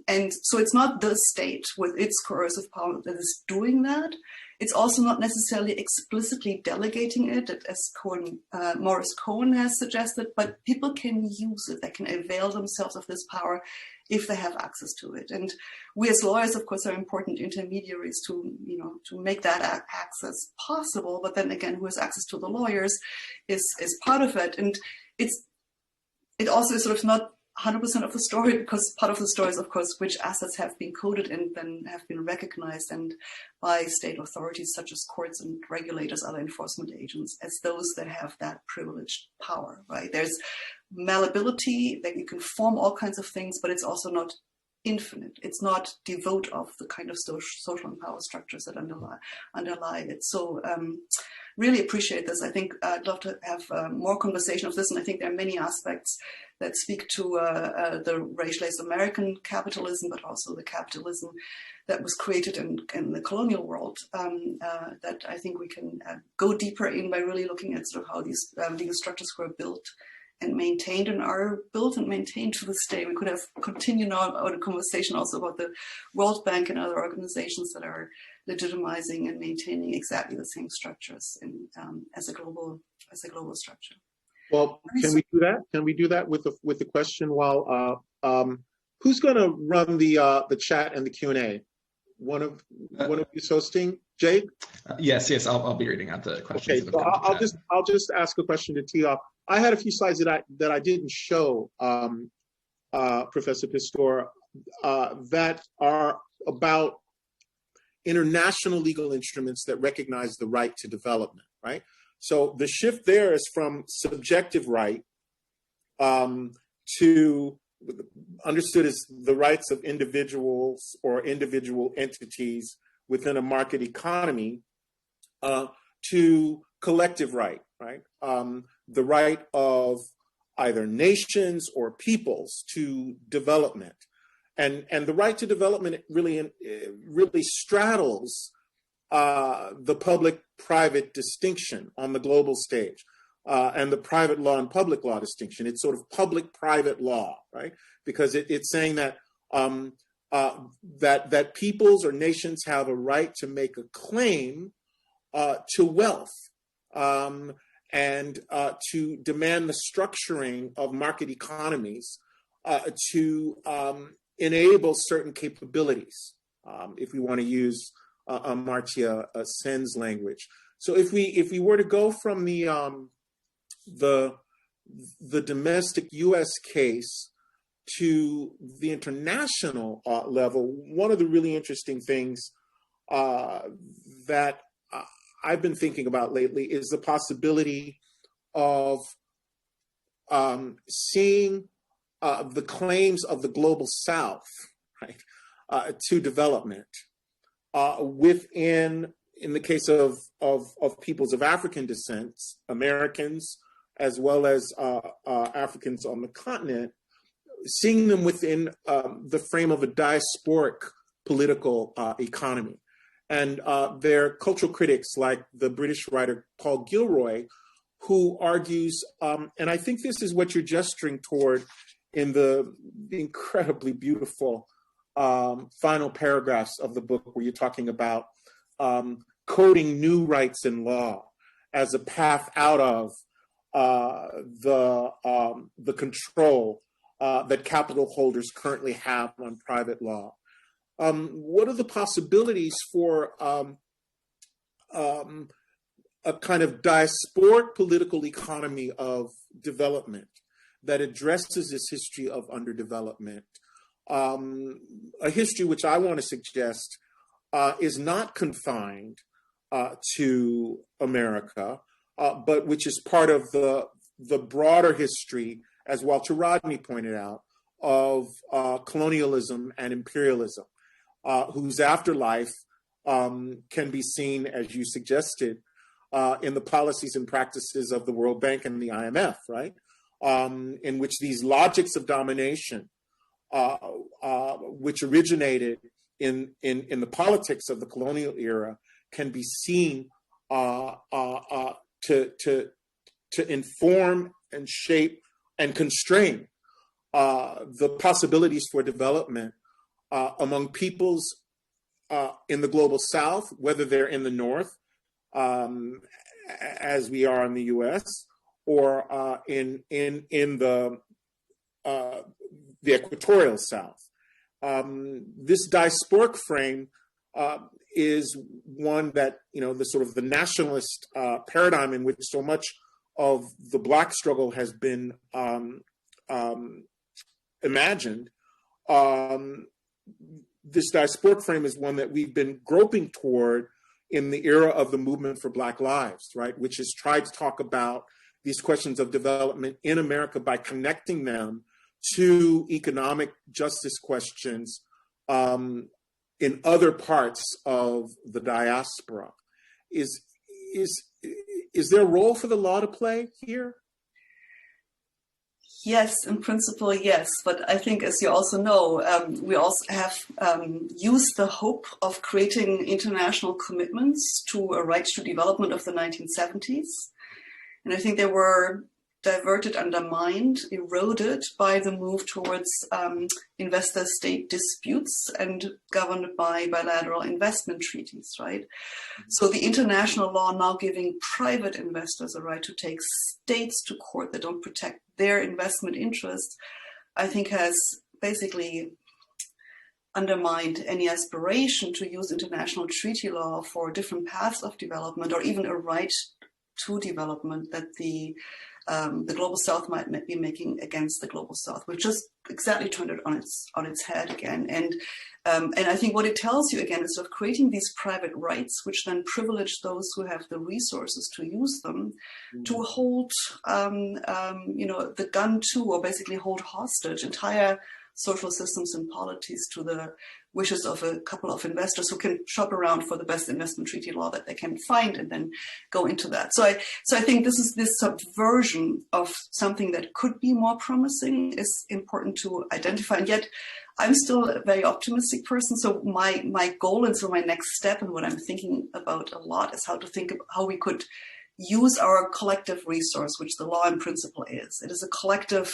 And so it's not the state with its coercive power that is doing that. It's also not necessarily explicitly delegating it, as Maurice Cohen has suggested, but people can use it. They can avail themselves of this power if they have access to it. And we as lawyers, of course, are important intermediaries to, you know, to make that access possible. But then again, who has access to the lawyers is part of it. And it also is sort of not 100% of the story, because part of the story is, of course, which assets have been coded and then have been recognized and by state authorities such as courts and regulators, other enforcement agents, as those that have that privileged power, right? There's malleability, that you can form all kinds of things, but it's also not infinite. It's not devoid of the kind of social and power structures that underlie it. So really appreciate this. I think I'd love to have more conversation of this, and I think there are many aspects that speak to the racialized American capitalism, but also the capitalism that was created in the colonial world, that I think we can go deeper in by really looking at sort of how these legal structures were built and maintained, and are built and maintained to this day. We could have continued now a conversation also about the World Bank and other organizations that are legitimizing and maintaining exactly the same structures in, as a global structure. Well, can we do that? Can we do that with the question while who's going to run the chat and the Q&A? One of you hosting, Jake? Yes, I'll be reading out the questions. Okay, so I'll just ask a question to tee off. I had a few slides that I didn't show, Professor Pistor, that are about international legal instruments that recognize the right to development, right? So the shift there is from subjective right to understood as the rights of individuals or individual entities within a market economy to collective right, right? The right of either nations or peoples to development. And the right to development really straddles the public-private distinction on the global stage and the private law and public law distinction. It's sort of public-private law, right? Because it's saying that that peoples or nations have a right to make a claim to wealth and to demand the structuring of market economies to enable certain capabilities, if we want to use Amartya Sen's language. So if we were to go from the domestic U.S. case to the international level, one of the really interesting things that I've been thinking about lately is the possibility of seeing the claims of the global South, right, to development within, in the case of peoples of African descent, Americans, as well as Africans on the continent, seeing them within the frame of a diasporic political economy. And there are cultural critics like the British writer Paul Gilroy, who argues, and I think this is what you're gesturing toward in the incredibly beautiful final paragraphs of the book where you're talking about coding new rights in law as a path out of the control that capital holders currently have on private law. What are the possibilities for a kind of diasporic political economy of development that addresses this history of underdevelopment? A history which I want to suggest is not confined to America, but which is part of the broader history, as Walter Rodney pointed out, of colonialism and imperialism, whose afterlife can be seen, as you suggested, in the policies and practices of the World Bank and the IMF, right? In which these logics of domination, which originated in the politics of the colonial era, can be seen to inform and shape and constrain the possibilities for development among peoples in the global South, whether they're in the North, as we are in the U.S., or in the equatorial South. This diasporic frame is one that, the sort of the nationalist paradigm in which so much of the Black struggle has been imagined. This diasporic frame is one that we've been groping toward in the era of the movement for Black Lives, right? Which has tried to talk about these questions of development in America by connecting them to economic justice questions in other parts of the diaspora. Is there a role for the law to play here? Yes, in principle, yes. But I think, as you also know, we also have used the hope of creating international commitments to a right to development of the 1970s. And I think they were diverted, undermined, eroded by the move towards investor-state disputes and governed by bilateral investment treaties, right? So the international law now giving private investors a right to take states to court that don't protect their investment interests, I think has basically undermined any aspiration to use international treaty law for different paths of development, or even a right to development that the global South might be making against the global South. We've just exactly turned it on its head again. And I think what it tells you again is of creating these private rights, which then privilege those who have the resources to use them, to hold, the gun to, or basically hold hostage entire social systems and polities to the wishes of a couple of investors who can shop around for the best investment treaty law that they can find and then go into that. So I think this subversion of something that could be more promising is important to identify. And yet I'm still a very optimistic person. So my goal and so my next step and what I'm thinking about a lot is how to think about how we could use our collective resource, which the law in principle is. It is a collective.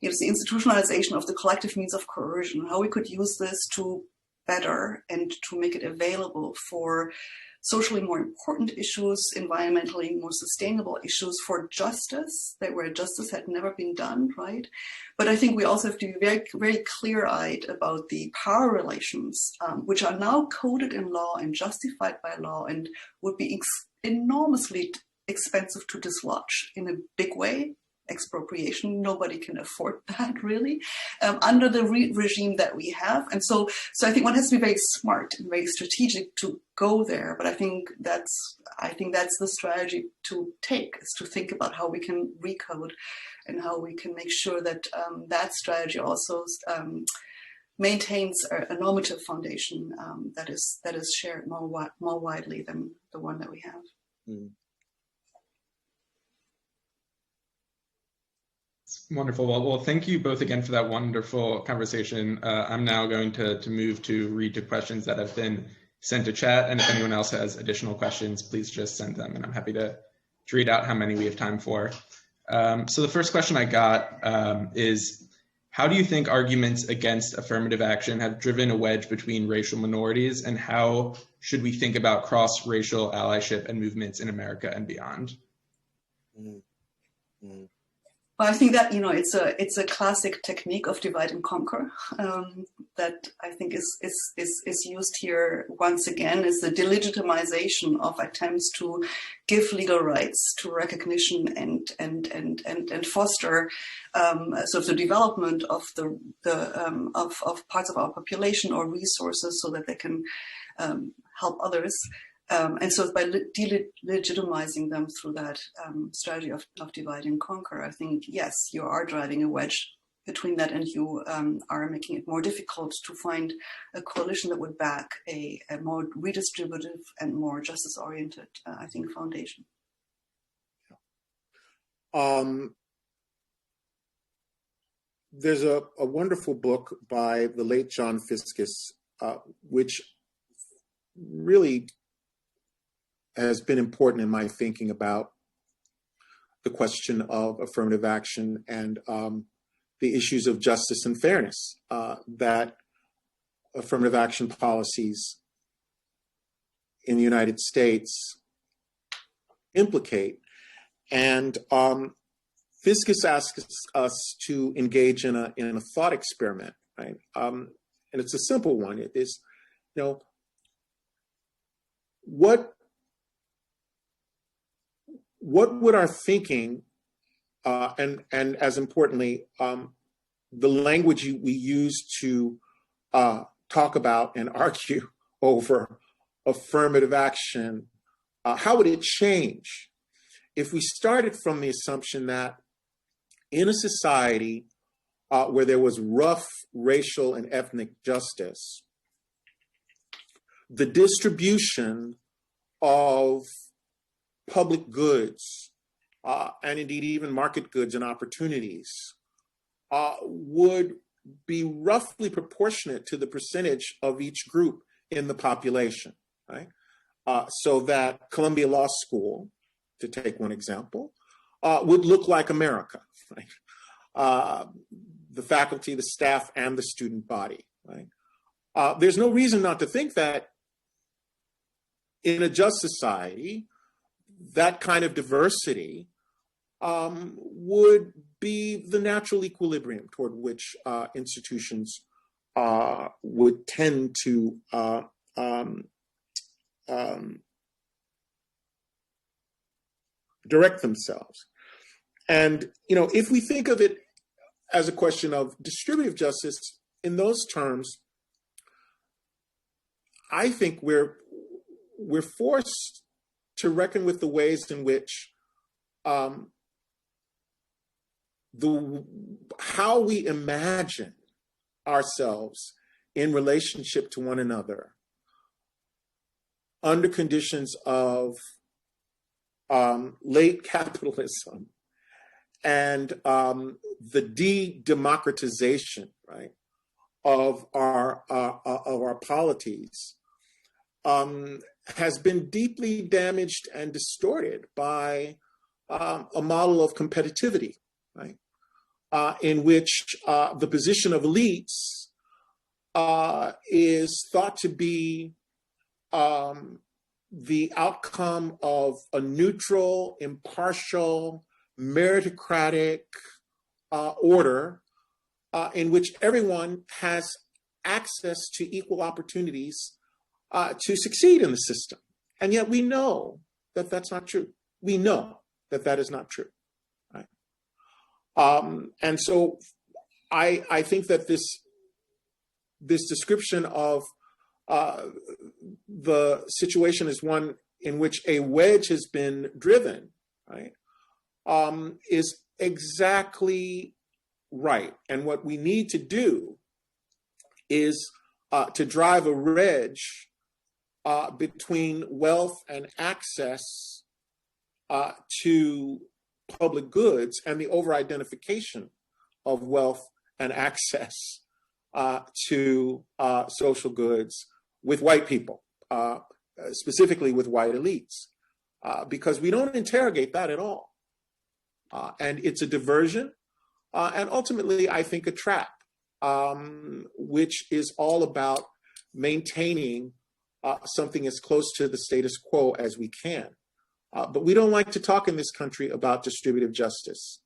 It's the institutionalization of the collective means of coercion, how we could use this to better and to make it available for socially more important issues, environmentally more sustainable issues, for justice, where justice had never been done, right? But I think we also have to be very, very clear-eyed about the power relations, which are now coded in law and justified by law and would be enormously expensive to dislodge in a big way. Expropriation, nobody can afford that really, under the regime that we have. And so I think one has to be very smart and very strategic to go there. But I think that's the strategy to take, is to think about how we can recode and how we can make sure that that strategy also maintains a normative foundation that is shared more widely than the one that we have. Mm. Wonderful. Well, thank you both again for that wonderful conversation. I'm now going to move to read to questions that have been sent to chat. And if anyone else has additional questions, please just send them. And I'm happy to read out how many we have time for. So the first question I got is, how do you think arguments against affirmative action have driven a wedge between racial minorities, and how should we think about cross-racial allyship and movements in America and beyond? Well, I think that, it's a classic technique of divide and conquer that I think is used here once again, is the delegitimization of attempts to give legal rights to recognition and foster sort of the development of of parts of our population or resources so that they can help others. And so by delegitimizing them through that strategy of divide and conquer, I think, yes, you are driving a wedge between that, and you are making it more difficult to find a coalition that would back a more redistributive and more justice-oriented, I think, foundation. There's a wonderful book by the late John Fiscus, which really has been important in my thinking about the question of affirmative action and the issues of justice and fairness that affirmative action policies in the United States implicate. And Fiscus asks us to engage in a thought experiment, right? And it's a simple one. It is, what would our thinking, and as importantly, the language we use to talk about and argue over affirmative action, how would it change if we started from the assumption that in a society where there was rough racial and ethnic justice, the distribution of public goods, and indeed even market goods and opportunities, would be roughly proportionate to the percentage of each group in the population, right? So that Columbia Law School, to take one example, would look like America, right? The faculty, the staff, and the student body, right? There's no reason not to think that in a just society, that kind of diversity would be the natural equilibrium toward which institutions would tend to direct themselves. And, if we think of it as a question of distributive justice in those terms, I think we're forced to reckon with the ways in which how we imagine ourselves in relationship to one another under conditions of late capitalism and the de-democratization, right, of our polities has been deeply damaged and distorted by a model of competitivity, right, in which the position of elites is thought to be the outcome of a neutral, impartial, meritocratic order in which everyone has access to equal opportunities to succeed in the system. And yet we know that that's not true. We know that that is not true, right? And so I think that this description of the situation is one in which a wedge has been driven, right, is exactly right. And what we need to do is to drive a wedge between wealth and access to public goods and the over-identification of wealth and access to social goods with white people, specifically with white elites, because we don't interrogate that at all. And it's a diversion and ultimately, I think, a trap, which is all about maintaining something as close to the status quo as we can. But we don't like to talk in this country about distributive justice.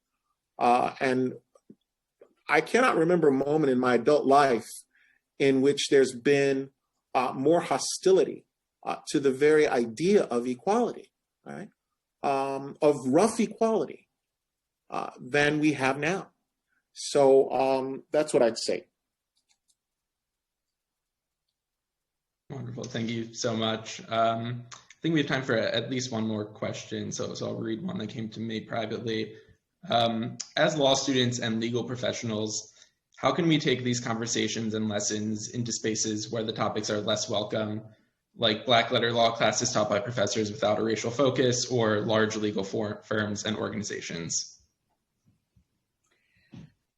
And I cannot remember a moment in my adult life in which there's been more hostility to the very idea of equality, right? Of rough equality than we have now. So that's what I'd say. Wonderful, thank you so much. I think we have time for at least one more question, so I'll read one that came to me privately. As law students and legal professionals, how can we take these conversations and lessons into spaces where the topics are less welcome, like black letter law classes taught by professors without a racial focus, or large legal firms and organizations?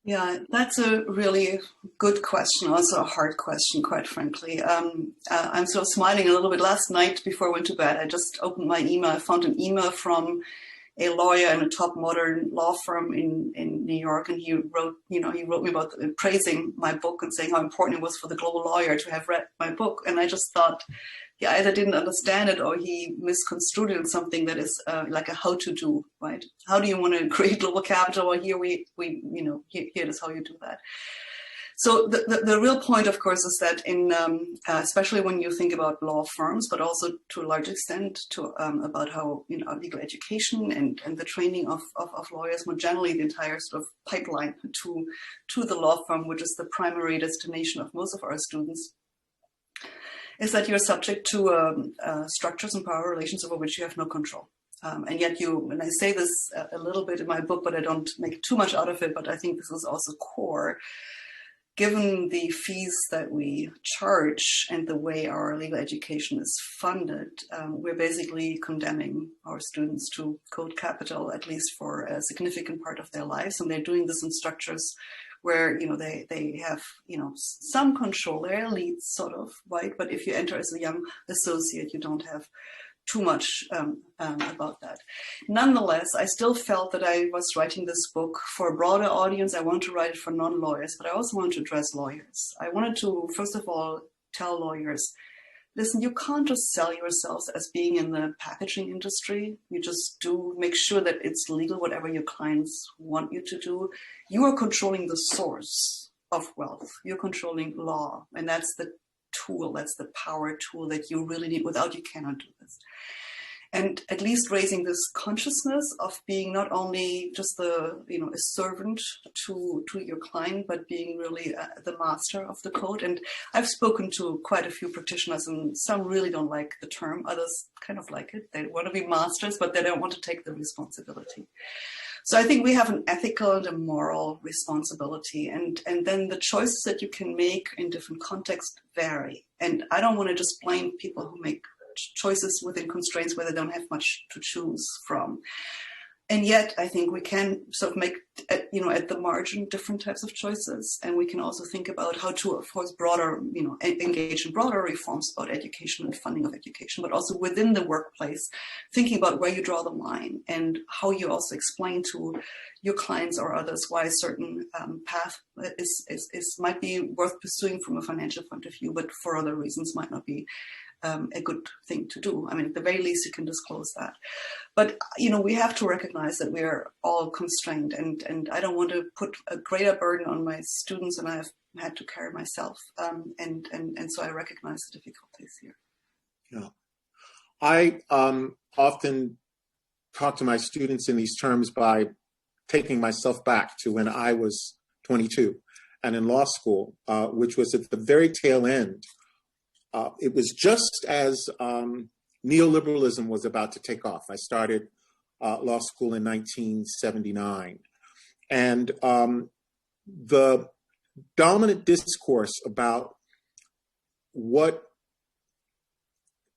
Yeah, that's a really good question, also a hard question, quite frankly. I'm sort of smiling a little bit. Last night before I went to bed, I just opened my email. I found an email from a lawyer in a top modern law firm in New York, and he wrote me about praising my book and saying how important it was for the global lawyer to have read my book. And I just thought he either didn't understand it or he misconstrued it in something that is like a how to do, right? How do you want to create global capital? Well, here here is how you do that. So the real point, of course, is that in especially when you think about law firms, but also to a large extent about how legal education and the training of lawyers more generally, the entire sort of pipeline to the law firm, which is the primary destination of most of our students, is that you're subject to structures and power relations over which you have no control. And yet and I say this a little bit in my book, but I don't make too much out of it, but I think this is also core. Given the fees that we charge and the way our legal education is funded, we're basically condemning our students to cold capital, at least for a significant part of their lives. And they're doing this in structures where they have some control. They're elites, sort of, right? But if you enter as a young associate, you don't have too much about that. Nonetheless, I still felt that I was writing this book for a broader audience. I wanted to write it for non-lawyers, but I also wanted to address lawyers. I wanted to, first of all, tell lawyers, listen, you can't just sell yourselves as being in the packaging industry. You just do make sure that it's legal, whatever your clients want you to do. You are controlling the source of wealth. You're controlling law, and that's the tool, that's the power tool that you really need. Without you cannot do this. And at least raising this consciousness of being not only just a servant to your client, but being really the master of the code. And I've spoken to quite a few practitioners, and some really don't like the term. Others kind of like it. They want to be masters, but they don't want to take the responsibility. So I think we have an ethical and a moral responsibility, and then the choices that you can make in different contexts vary. And I don't want to just blame people who make choices within constraints where they don't have much to choose from. And yet, I think we can sort of make, at the margin, different types of choices. And we can also think about how to, of course, engage in broader reforms about education and funding of education, but also within the workplace, thinking about where you draw the line and how you also explain to your clients or others why a certain path might be worth pursuing from a financial point of view, but for other reasons might not be a good thing to do. I mean, at the very least, you can disclose that. But, we have to recognize that we are all constrained, and I don't want to put a greater burden on my students than I have had to carry myself. And so I recognize the difficulties here. Yeah. I often talk to my students in these terms by taking myself back to when I was 22 and in law school, which was at the very tail end. It was just as neoliberalism was about to take off. I started law school in 1979. And the dominant discourse about what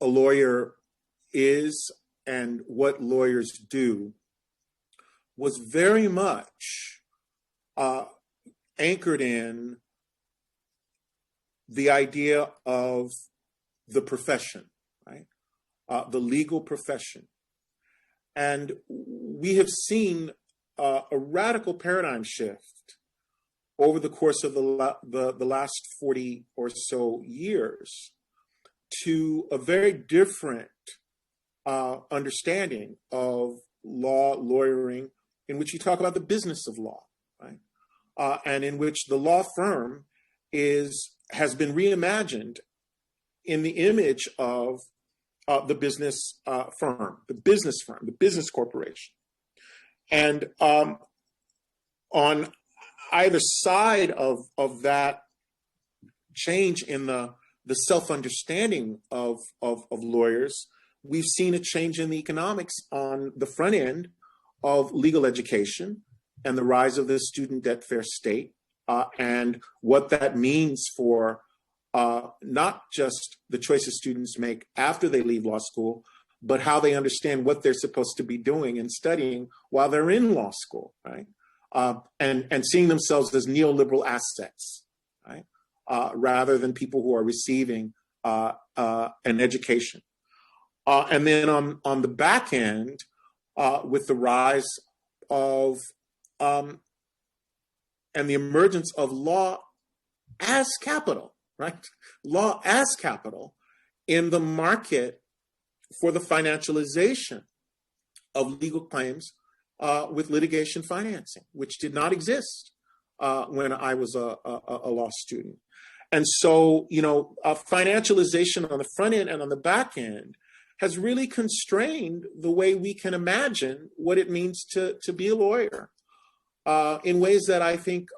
a lawyer is and what lawyers do was very much anchored in the idea of the profession, right? The legal profession. And we have seen a radical paradigm shift over the course of the last 40 or so years to a very different understanding of law, lawyering, in which you talk about the business of law, right? And in which the law firm has been reimagined in the image of the business firm, the business corporation. And on either side of that change in the self-understanding of lawyers, we've seen a change in the economics on the front end of legal education and the rise of the student debt fair state, and what that means for not just the choices students make after they leave law school, but how they understand what they're supposed to be doing and studying while they're in law school, right? And seeing themselves as neoliberal assets, right? Rather than people who are receiving an education. And then on the back end, with the rise of and the emergence of law as capital, right? Law as capital in the market for the financialization of legal claims with litigation financing, which did not exist when I was a law student. And so, financialization on the front end and on the back end has really constrained the way we can imagine what it means to be a lawyer in ways that I think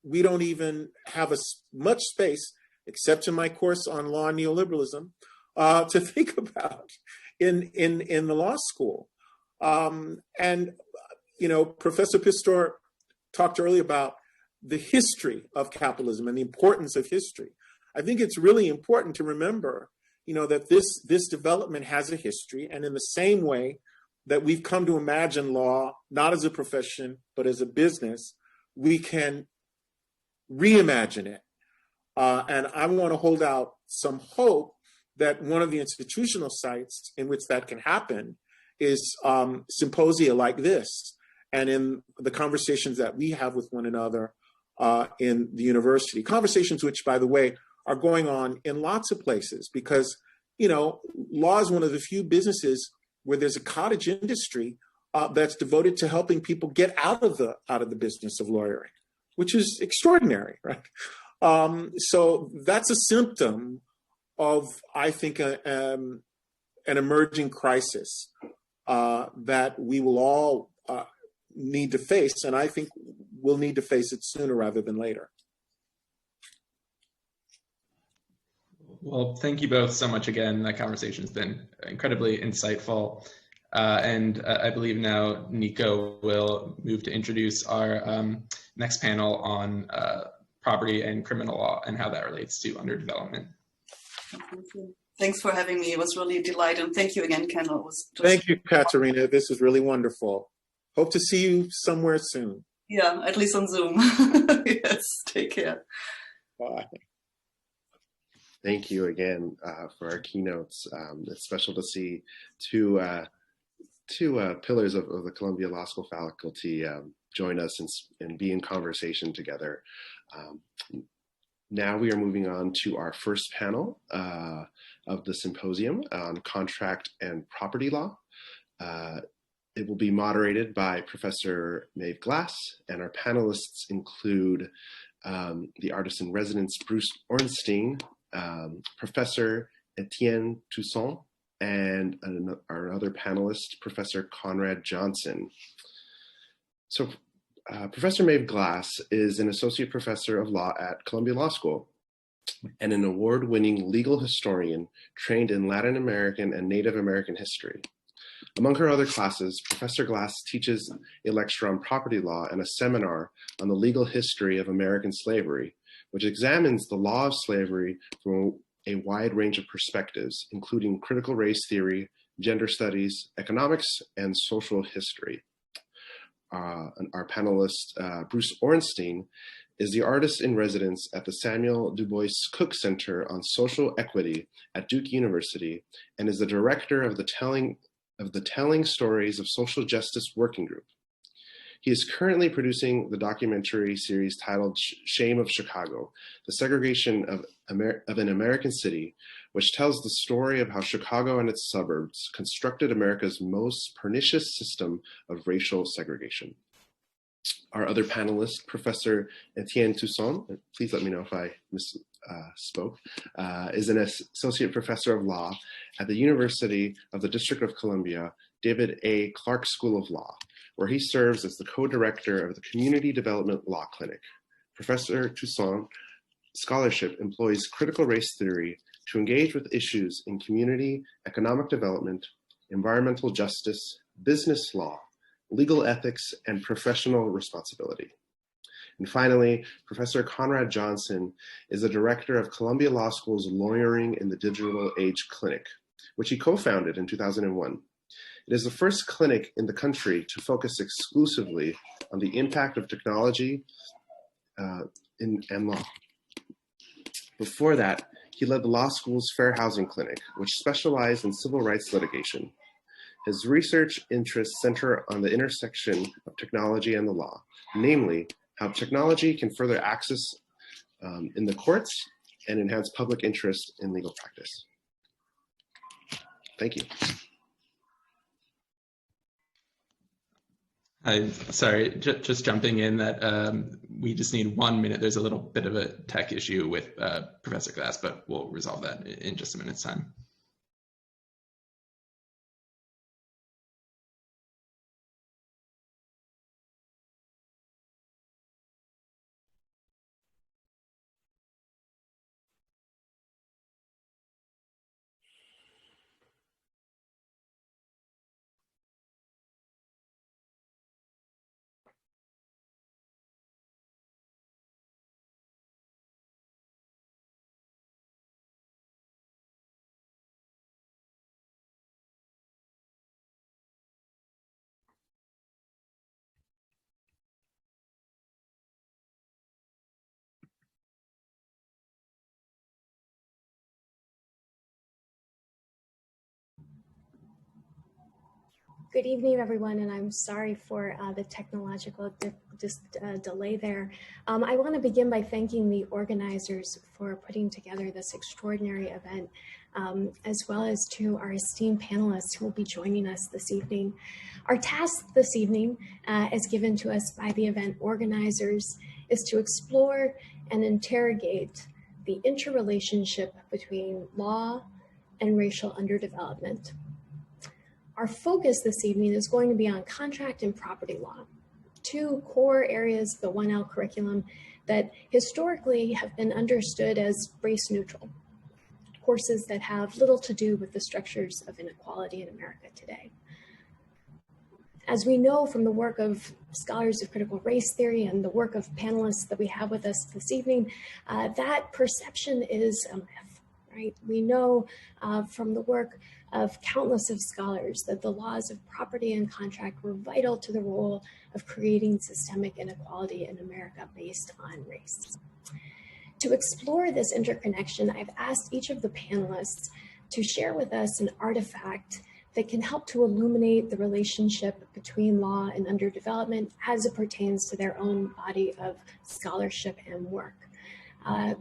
we don't even have much space, except in my course on law and neoliberalism, to think about in the law school. And Professor Pistor talked earlier about the history of capitalism and the importance of history. I think it's really important to remember, that this development has a history, and in the same way that we've come to imagine law not as a profession but as a business, we can reimagine it. And I want to hold out some hope that one of the institutional sites in which that can happen is symposia like this, and in the conversations that we have with one another in the university. Conversations which, by the way, are going on in lots of places, because, law is one of the few businesses where there's a cottage industry that's devoted to helping people get out of the business of lawyering, which is extraordinary, right? So that's a symptom of, I think, an emerging crisis that we will all need to face, and I think we'll need to face it sooner rather than later. Well, thank you both so much again. That conversation's been incredibly insightful. And I believe now Nico will move to introduce our next panel on property and criminal law and how that relates to underdevelopment. Thank you. Thanks for having me. It was really a delight. And thank you again, Kendall. Thank you, Katharina. This is really wonderful. Hope to see you somewhere soon. Yeah, at least on Zoom. Yes, take care. Bye. Thank you again for our keynotes. It's special to see two pillars of the Columbia Law School faculty join us and be in conversation together. Now we are moving on to our first panel of the symposium on contract and property law. It will be moderated by Professor Maeve Glass, and our panelists include the artist-in-residence Bruce Orenstein, Professor Etienne Toussaint, and our other panelist, Professor Conrad Johnson. So Professor Maeve Glass is an associate professor of law at Columbia Law School and an award-winning legal historian trained in Latin American and Native American history. Among her other classes, Professor Glass teaches a lecture on property law and a seminar on the legal history of American slavery, which examines the law of slavery from a wide range of perspectives, including critical race theory, gender studies, economics, and social history. Our panelist, Bruce Orenstein, is the artist-in-residence at the Samuel Du Bois Cook Center on Social Equity at Duke University and is the director of the Telling of the Telling Stories of Social Justice Working Group. He is currently producing the documentary series titled Shame of Chicago, the segregation of an American city, which tells the story of how Chicago and its suburbs constructed America's most pernicious system of racial segregation. Our other panelist, Professor Etienne Toussaint, please let me know if I misspoke, is an associate professor of law at the University of the District of Columbia, David A. Clark School of Law, where he serves as the co-director of the Community Development Law Clinic. Professor Toussaint's scholarship employs critical race theory to engage with issues in community, economic development, environmental justice, business law, legal ethics, and professional responsibility. And finally, Professor Conrad Johnson is the director of Columbia Law School's Lawyering in the Digital Age Clinic, which he co-founded in 2001. It is the first clinic in the country to focus exclusively on the impact of technology and law. Before that, he led the law school's Fair Housing Clinic, which specialized in civil rights litigation. His research interests center on the intersection of technology and the law, namely how technology can further access in the courts and enhance public interest in legal practice. Thank you. I'm sorry, just jumping in that we just need 1 minute. There's a little bit of a tech issue with Professor Glass, but we'll resolve that in just a minute's time. Good evening, everyone, and I'm sorry for the technological delay there. I want to begin by thanking the organizers for putting together this extraordinary event, as well as to our esteemed panelists who will be joining us this evening. Our task this evening, as given to us by the event organizers, is to explore and interrogate the interrelationship between law and racial underdevelopment. Our focus this evening is going to be on contract and property law, two core areas of the 1L curriculum that historically have been understood as race neutral, courses that have little to do with the structures of inequality in America today. As we know from the work of scholars of critical race theory and the work of panelists that we have with us this evening, that perception is a myth, right? We know from the work of countless of scholars that the laws of property and contract were vital to the role of creating systemic inequality in America based on race. To explore this interconnection, I've asked each of the panelists to share with us an artifact that can help to illuminate the relationship between law and underdevelopment as it pertains to their own body of scholarship and work.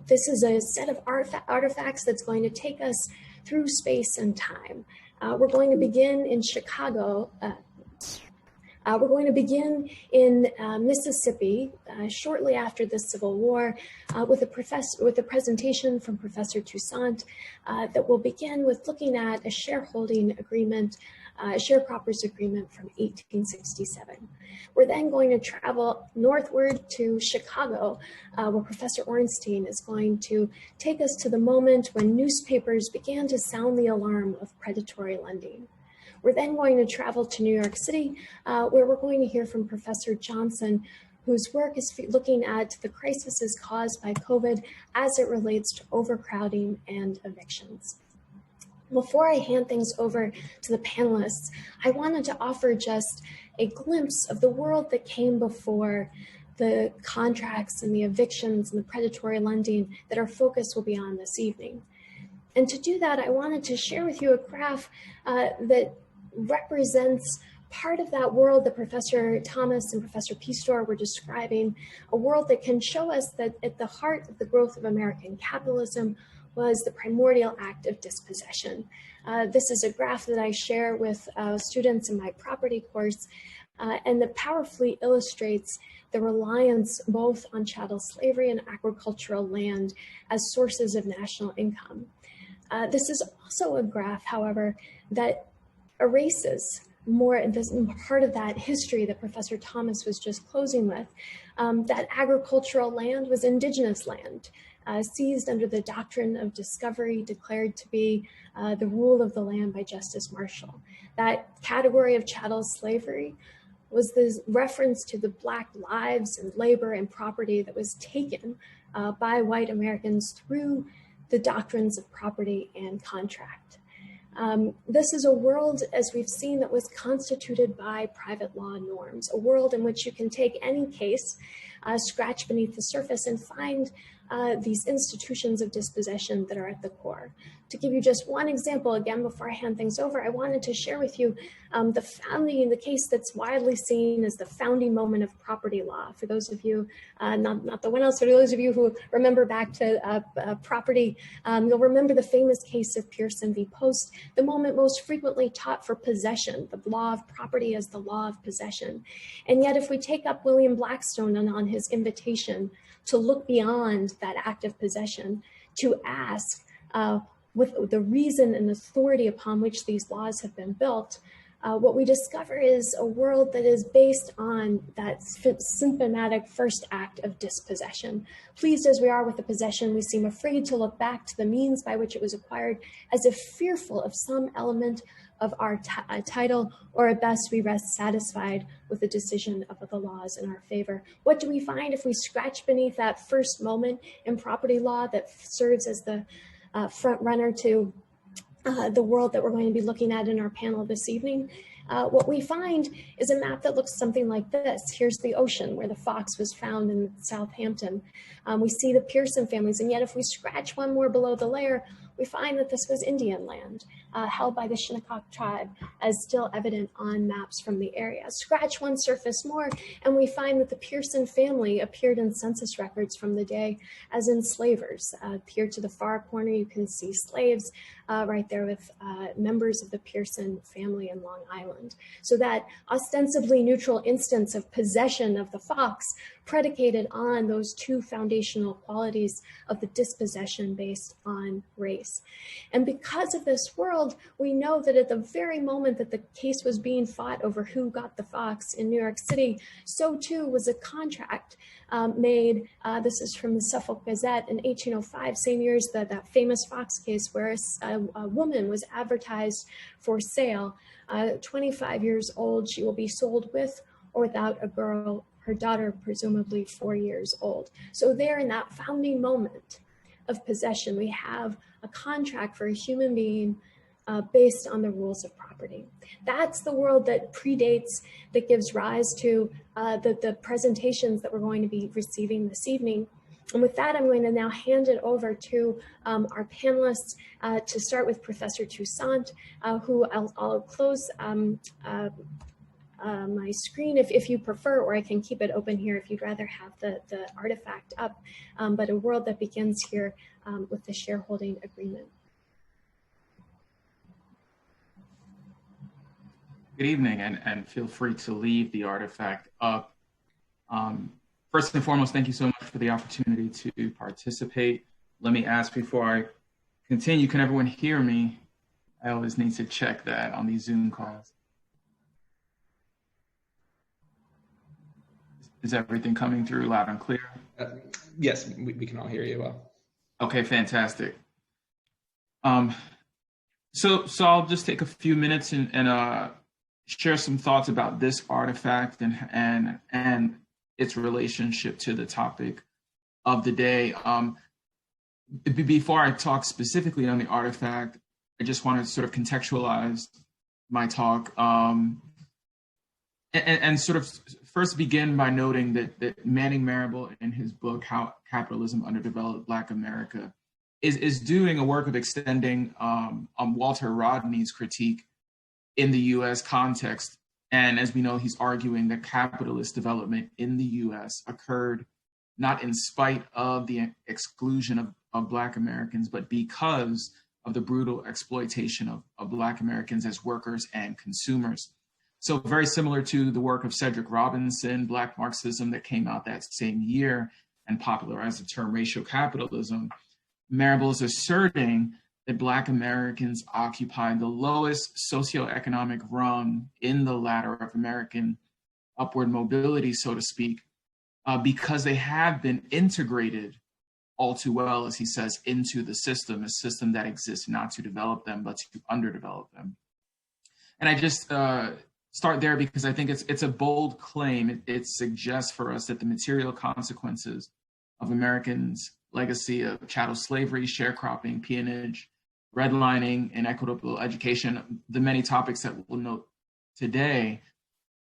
This is a set of artifacts that's going to take us through space and time. We're going to begin in Chicago. We're going to begin in Mississippi shortly after the Civil War with a presentation from Professor Toussaint that will begin with looking at a shareholding agreement, sharecroppers agreement from 1867. We're then going to travel northward to Chicago, where Professor Orenstein is going to take us to the moment when newspapers began to sound the alarm of predatory lending. We're then going to travel to New York City, where we're going to hear from Professor Johnson, whose work is looking at the crises caused by COVID as it relates to overcrowding and evictions. Before I hand things over to the panelists, I wanted to offer just a glimpse of the world that came before the contracts and the evictions and the predatory lending that our focus will be on this evening. And to do that, I wanted to share with you a graph that represents part of that world that Professor Thomas and Professor Pistor were describing, a world that can show us that at the heart of the growth of American capitalism was the primordial act of dispossession. This is a graph that I share with students in my property course, and that powerfully illustrates the reliance both on chattel slavery and agricultural land as sources of national income. This is also a graph, however, that erases this part of that history that Professor Thomas was just closing with, that agricultural land was indigenous land, seized under the doctrine of discovery, declared to be the rule of the land by Justice Marshall. That category of chattel slavery was this reference to the Black lives and labor and property that was taken by white Americans through the doctrines of property and contract. This is a world, as we've seen, that was constituted by private law norms, a world in which you can take any case, scratch beneath the surface and find these institutions of dispossession that are at the core. To give you just one example, again, before I hand things over, I wanted to share with you the case that's widely seen as the founding moment of property law. For those of you, not the one else, for those of you who remember back to property, you'll remember the famous case of Pearson v. Post, the moment most frequently taught for possession, the law of property as the law of possession. And yet, if we take up William Blackstone on his invitation to look beyond that act of possession, to ask with the reason and authority upon which these laws have been built, what we discover is a world that is based on that symptomatic first act of dispossession. Pleased as we are with the possession, we seem afraid to look back to the means by which it was acquired, as if fearful of some element of our title, or at best we rest satisfied with the decision of the laws in our favor. What do we find if we scratch beneath that first moment in property law that serves as the front runner to the world that we're going to be looking at in our panel this evening? What we find is a map that looks something like this. Here's the ocean where the fox was found in Southampton. We see the Pearson families, and yet if we scratch one more below the layer, we find that this was Indian land held by the Shinnecock tribe, as still evident on maps from the area. Scratch one surface more, and we find that the Pearson family appeared in census records from the day as enslavers. Here to the far corner, you can see slaves right there with members of the Pearson family in Long Island. So that ostensibly neutral instance of possession of the fox predicated on those two foundational qualities of the dispossession based on race. And because of this world, we know that at the very moment that the case was being fought over who got the fox in New York City, so too was a contract made, this is from the Suffolk Gazette in 1805, same year as that famous Fox case where a woman was advertised for sale, 25 years old, she will be sold with or without a girl, her daughter presumably 4 years old. So there in that founding moment of possession, we have a contract for a human being based on the rules of property. That's the world that predates, that gives rise to the presentations that we're going to be receiving this evening. And with that, I'm going to now hand it over to our panelists, to start with Professor Toussaint, who I'll close my screen if you prefer, or I can keep it open here if you'd rather have the artifact up, but a world that begins here with the shareholding agreement. Good evening, and feel free to leave the artifact up. First and foremost, thank you so much for the opportunity to participate. Let me ask before I continue, can everyone hear me? I always need to check that on these Zoom calls. Is everything coming through loud and clear? Yes, we can all hear you well. Okay, fantastic. So I'll just take a few minutes and share some thoughts about this artifact and its relationship to the topic of the day. Before I talk specifically on the artifact, I just want to sort of contextualize my talk and sort of first begin by noting that Manning Marable, in his book, How Capitalism Underdeveloped Black America, is doing a work of extending Walter Rodney's critique in the US context. And as we know, he's arguing that capitalist development in the US occurred not in spite of the exclusion of Black Americans, but because of the brutal exploitation of Black Americans as workers and consumers. So very similar to the work of Cedric Robinson, Black Marxism, that came out that same year and popularized the term racial capitalism, Marable is asserting that Black Americans occupy the lowest socioeconomic rung in the ladder of American upward mobility, so to speak, because they have been integrated all too well, as he says, into the system, a system that exists not to develop them, but to underdevelop them. And I just start there because I think it's a bold claim. It suggests for us that the material consequences of Americans' legacy of chattel slavery, sharecropping, peonage, redlining, inequitable education, the many topics that we'll note today,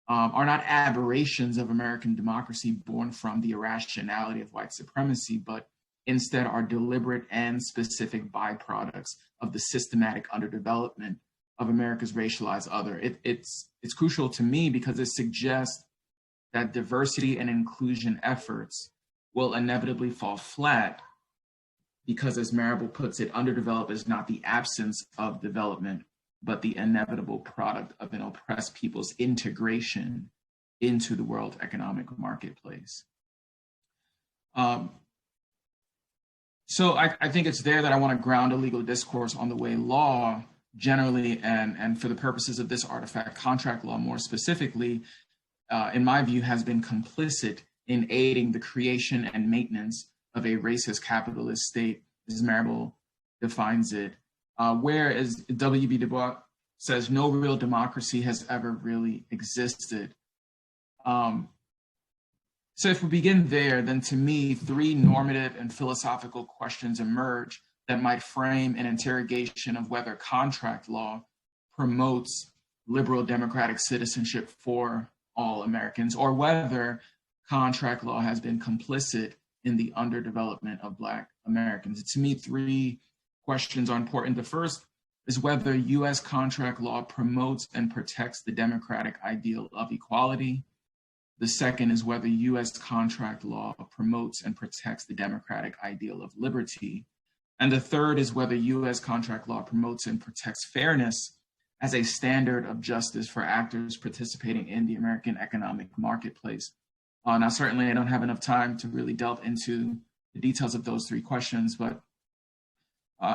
are not aberrations of American democracy born from the irrationality of white supremacy, but instead are deliberate and specific byproducts of the systematic underdevelopment of America's racialized other. It's crucial to me because it suggests that diversity and inclusion efforts will inevitably fall flat because, as Marable puts it, underdeveloped is not the absence of development, but the inevitable product of an oppressed people's integration into the world economic marketplace. So I think it's there that I want to ground a legal discourse on the way law generally, and for the purposes of this artifact, contract law more specifically, in my view, has been complicit in aiding the creation and maintenance of a racist capitalist state, as Marable defines it, whereas W.B. Du Bois says no real democracy has ever really existed. So if we begin there, then to me, three normative and philosophical questions emerge that might frame an interrogation of whether contract law promotes liberal democratic citizenship for all Americans, or whether contract law has been complicit in the underdevelopment of Black Americans. To me, three questions are important. The first is whether US contract law promotes and protects the democratic ideal of equality. The second is whether US contract law promotes and protects the democratic ideal of liberty. And the third is whether US contract law promotes and protects fairness as a standard of justice for actors participating in the American economic marketplace. Now, certainly I don't have enough time to really delve into the details of those three questions, but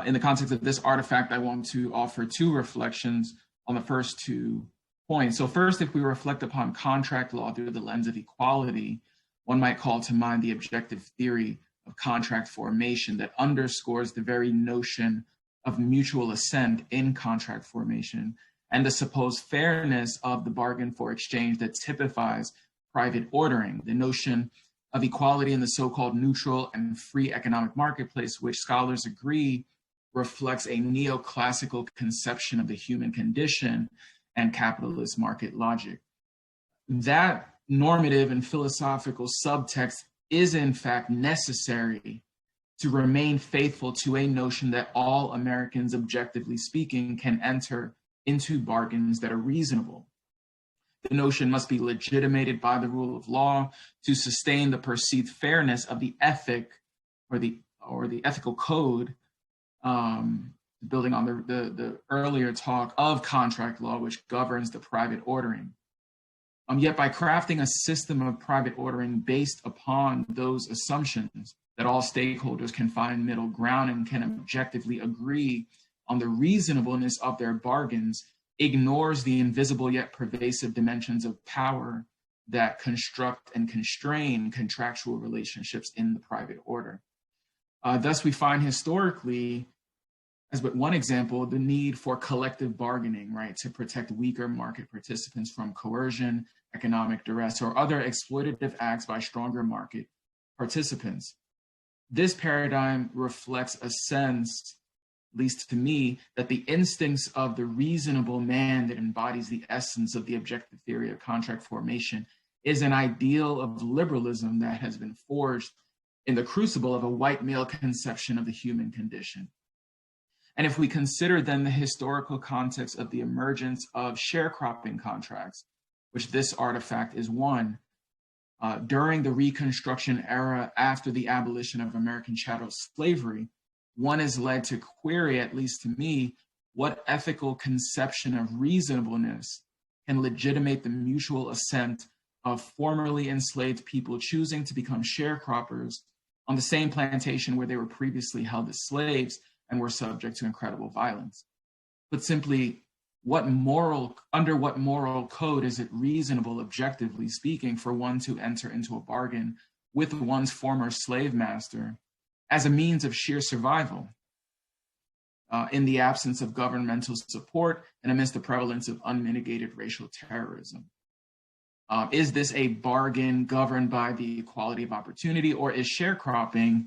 in the context of this artifact, I want to offer two reflections on the first 2 points. So first, if we reflect upon contract law through the lens of equality, one might call to mind the objective theory of contract formation that underscores the very notion of mutual assent in contract formation and the supposed fairness of the bargain for exchange that typifies private ordering, the notion of equality in the so-called neutral and free economic marketplace, which scholars agree reflects a neoclassical conception of the human condition and capitalist market logic. That normative and philosophical subtext is in fact necessary to remain faithful to a notion that all Americans, objectively speaking, can enter into bargains that are reasonable. The notion must be legitimated by the rule of law to sustain the perceived fairness of the ethic or the ethical code, building on the earlier talk of contract law, which governs the private ordering. Yet by crafting a system of private ordering based upon those assumptions that all stakeholders can find middle ground and can objectively agree on the reasonableness of their bargains, ignores the invisible yet pervasive dimensions of power that construct and constrain contractual relationships in the private order. Thus, we find historically, as but one example, the need for collective bargaining, right, to protect weaker market participants from coercion, economic duress, or other exploitative acts by stronger market participants. This paradigm reflects a sense, at least to me, that the instincts of the reasonable man that embodies the essence of the objective theory of contract formation is an ideal of liberalism that has been forged in the crucible of a white male conception of the human condition. And if we consider then the historical context of the emergence of sharecropping contracts, which this artifact is one, during the Reconstruction era after the abolition of American chattel slavery, one is led to query, at least to me, what ethical conception of reasonableness can legitimate the mutual assent of formerly enslaved people choosing to become sharecroppers on the same plantation where they were previously held as slaves and were subject to incredible violence. But simply, under what moral code is it reasonable, objectively speaking, for one to enter into a bargain with one's former slave master as a means of sheer survival in the absence of governmental support and amidst the prevalence of unmitigated racial terrorism? Is this a bargain governed by the equality of opportunity, or is sharecropping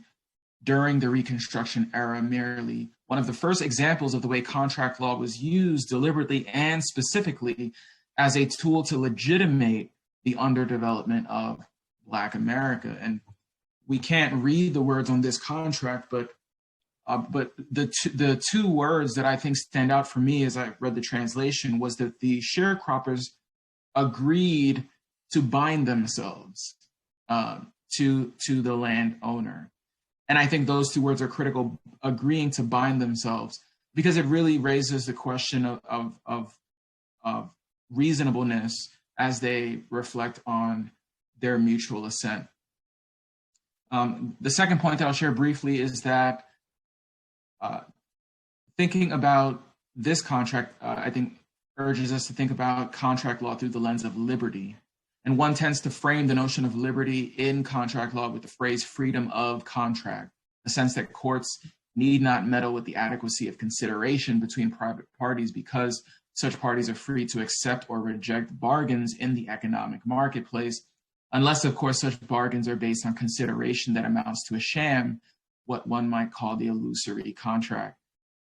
during the Reconstruction era merely one of the first examples of the way contract law was used deliberately and specifically as a tool to legitimate the underdevelopment of Black America? And we can't read the words on this contract, but the two words that I think stand out for me as I read the translation was that the sharecroppers agreed to bind themselves to the landowner. And I think those two words are critical, agreeing to bind themselves, because it really raises the question of reasonableness as they reflect on their mutual assent. The second point that I'll share briefly is that thinking about this contract, I think, urges us to think about contract law through the lens of liberty. And one tends to frame the notion of liberty in contract law with the phrase freedom of contract, a sense that courts need not meddle with the adequacy of consideration between private parties because such parties are free to accept or reject bargains in the economic marketplace, unless, of course, such bargains are based on consideration that amounts to a sham, what one might call the illusory contract.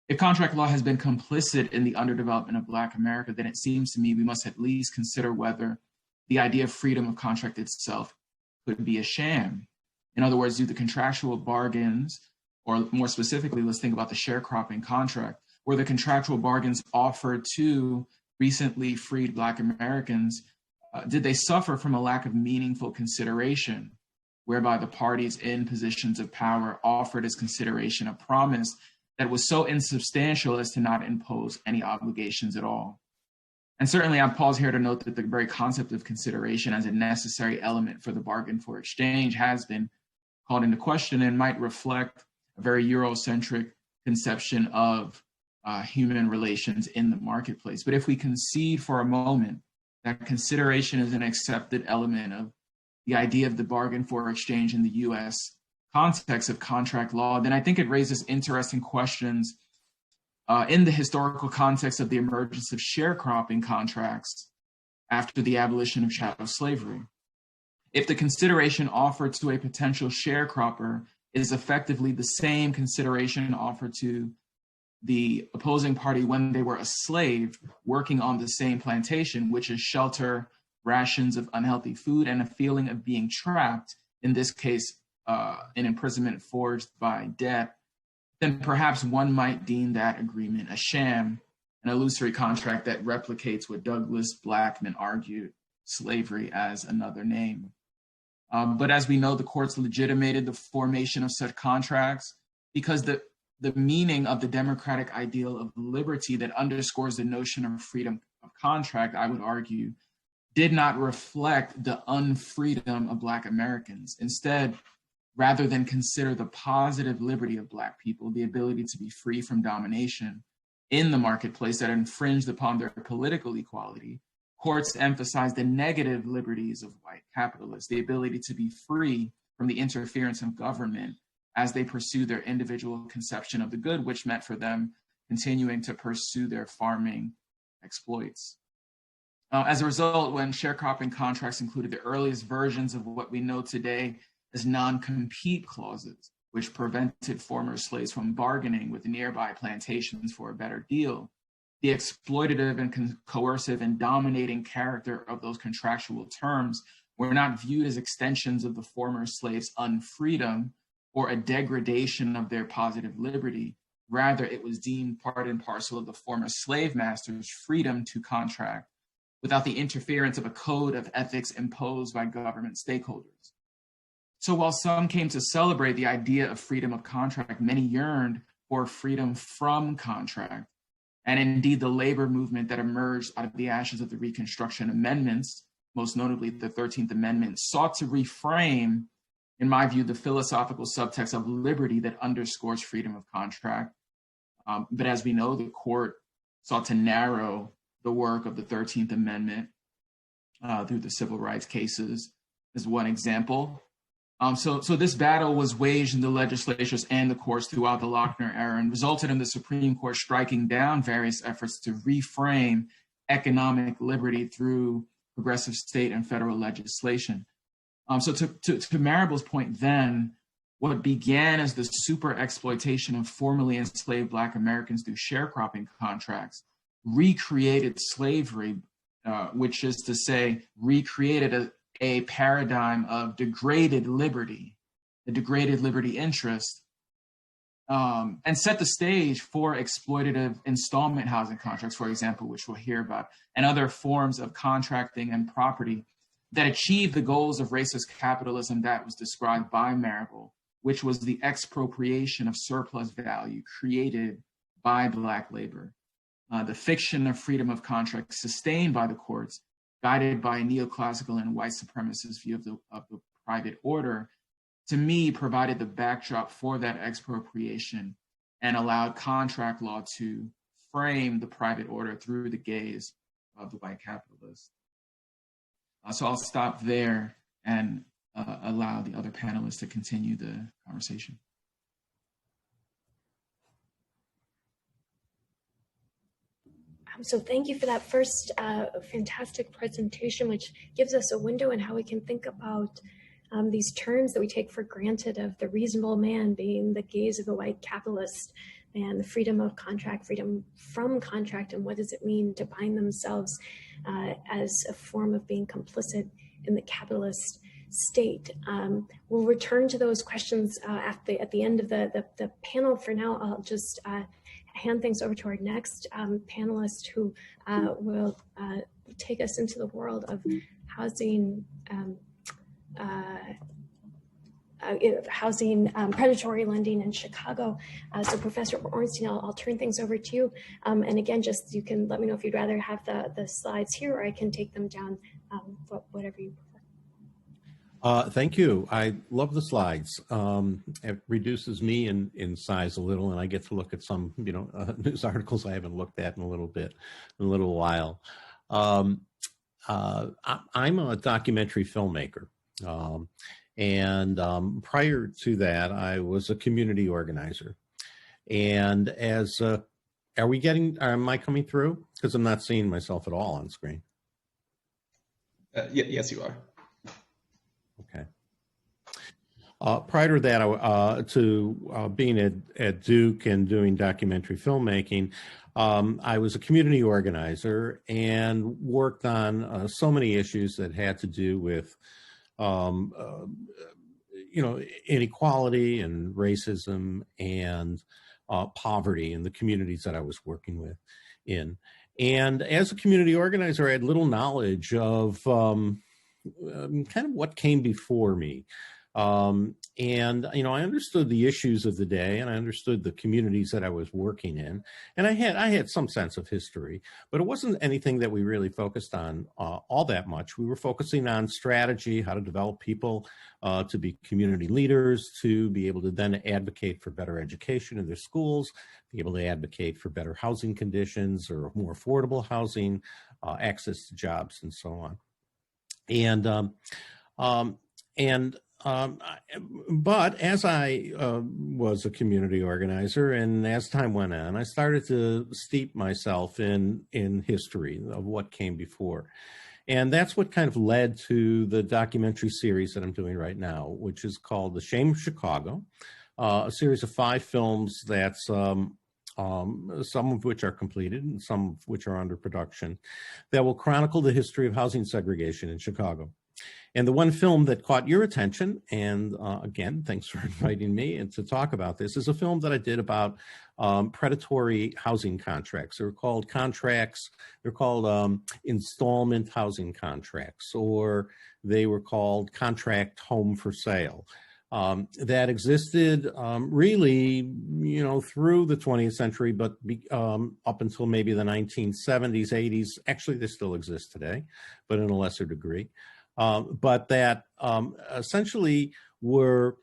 If contract law has been complicit in the underdevelopment of Black America, then it seems to me we must at least consider whether the idea of freedom of contract itself could be a sham. In other words, do the contractual bargains, or more specifically, let's think about the sharecropping contract, where the contractual bargains offered to recently freed Black Americans, did they suffer from a lack of meaningful consideration, whereby the parties in positions of power offered as consideration a promise that was so insubstantial as to not impose any obligations at all? And certainly I pause here to note that the very concept of consideration as a necessary element for the bargain for exchange has been called into question and might reflect a very Eurocentric conception of human relations in the marketplace. But if we concede for a moment that consideration is an accepted element of the idea of the bargain for exchange in the US context of contract law, then I think it raises interesting questions in the historical context of the emergence of sharecropping contracts after the abolition of chattel slavery. If the consideration offered to a potential sharecropper is effectively the same consideration offered to the opposing party when they were a slave working on the same plantation, which is shelter, rations of unhealthy food, and a feeling of being trapped, in this case, an imprisonment forged by debt, then perhaps one might deem that agreement a sham, an illusory contract that replicates what Douglas Blackman argued, slavery as another name. But as we know, the courts legitimated the formation of such contracts because the meaning of the democratic ideal of liberty that underscores the notion of freedom of contract, I would argue, did not reflect the unfreedom of Black Americans. Instead, rather than consider the positive liberty of Black people, the ability to be free from domination in the marketplace that infringed upon their political equality, courts emphasize the negative liberties of white capitalists, the ability to be free from the interference of government as they pursue their individual conception of the good, which meant for them continuing to pursue their farming exploits. As a result, when sharecropping contracts included the earliest versions of what we know today as non-compete clauses, which prevented former slaves from bargaining with nearby plantations for a better deal, the exploitative and coercive and dominating character of those contractual terms were not viewed as extensions of the former slaves' unfreedom or a degradation of their positive liberty, Rather, it was deemed part and parcel of the former slave master's freedom to contract without the interference of a code of ethics imposed by government stakeholders. So while some came to celebrate the idea of freedom of contract, many yearned for freedom from contract. And indeed, the labor movement that emerged out of the ashes of the Reconstruction Amendments, most notably the 13th Amendment, sought to reframe, in my view, the philosophical subtext of liberty that underscores freedom of contract. But as we know, the court sought to narrow the work of the 13th Amendment through the civil rights cases as one example. So this battle was waged in the legislatures and the courts throughout the Lochner era and resulted in the Supreme Court striking down various efforts to reframe economic liberty through progressive state and federal legislation. So to Maribel's point then, what began as the super exploitation of formerly enslaved Black Americans through sharecropping contracts recreated slavery, which is to say recreated a paradigm of degraded liberty, a degraded liberty interest, and set the stage for exploitative installment housing contracts, for example, which we'll hear about, and other forms of contracting and property that achieved the goals of racist capitalism that was described by Maribel, which was the expropriation of surplus value created by Black labor. The fiction of freedom of contract sustained by the courts, guided by a neoclassical and white supremacist view of the private order, to me provided the backdrop for that expropriation and allowed contract law to frame the private order through the gaze of the white capitalist. So I'll stop there and allow the other panelists to continue the conversation. So thank you for that first fantastic presentation, which gives us a window in how we can think about these terms that we take for granted of the reasonable man being the gaze of the white capitalist and the freedom of contract, freedom from contract, and what does it mean to bind themselves as a form of being complicit in the capitalist state. We'll return to those questions at the end of the panel. For now, I'll just hand things over to our next panelist, who will take us into the world of housing, predatory lending in Chicago. So Professor Orenstein, I'll turn things over to you. And again, just you can let me know if you'd rather have the slides here, or I can take them down, whatever you prefer. Thank you. I love the slides. It reduces me in size a little, and I get to look at some, news articles I haven't looked at in a little while. I'm a documentary filmmaker, and prior to that, I was a community organizer. And as am I coming through? Because I'm not seeing myself at all on screen. Yes, you are. Okay. Prior to that, to being at Duke and doing documentary filmmaking, I was a community organizer and worked on so many issues that had to do with, inequality and racism and poverty in the communities that I was working in. And as a community organizer, I had little knowledge of kind of what came before me. And, I understood the issues of the day, and I understood the communities that I was working in. And I had some sense of history, but it wasn't anything that we really focused on all that much. We were focusing on strategy, how to develop people to be community leaders, to be able to then advocate for better education in their schools, be able to advocate for better housing conditions or more affordable housing, access to jobs, and so on. But as I was a community organizer, and as time went on, I started to steep myself in history of what came before. And that's what kind of led to the documentary series that I'm doing right now, which is called The Shame of Chicago, a series of 5 films that's some of which are completed and some of which are under production, that will chronicle the history of housing segregation in Chicago. And the one film that caught your attention, and again, thanks for inviting me and to talk about this, is a film that I did about predatory housing contracts. They're called contracts, they're called installment housing contracts, or they were called contract home for sale. That existed really, you know, through the 20th century, but up until maybe the 1970s, 80s. Actually, they still exist today, but in a lesser degree. But that essentially were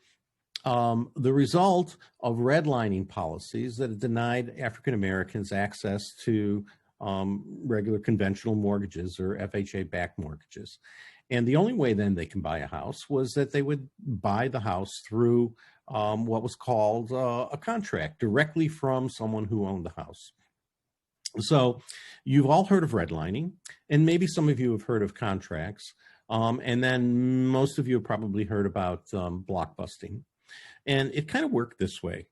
the result of redlining policies that had denied African Americans access to regular conventional mortgages or FHA-backed mortgages. And the only way then they can buy a house was that they would buy the house through what was called a contract directly from someone who owned the house. So you've all heard of redlining, and maybe some of you have heard of contracts. And then most of you have probably heard about blockbusting. And it kind of worked this way.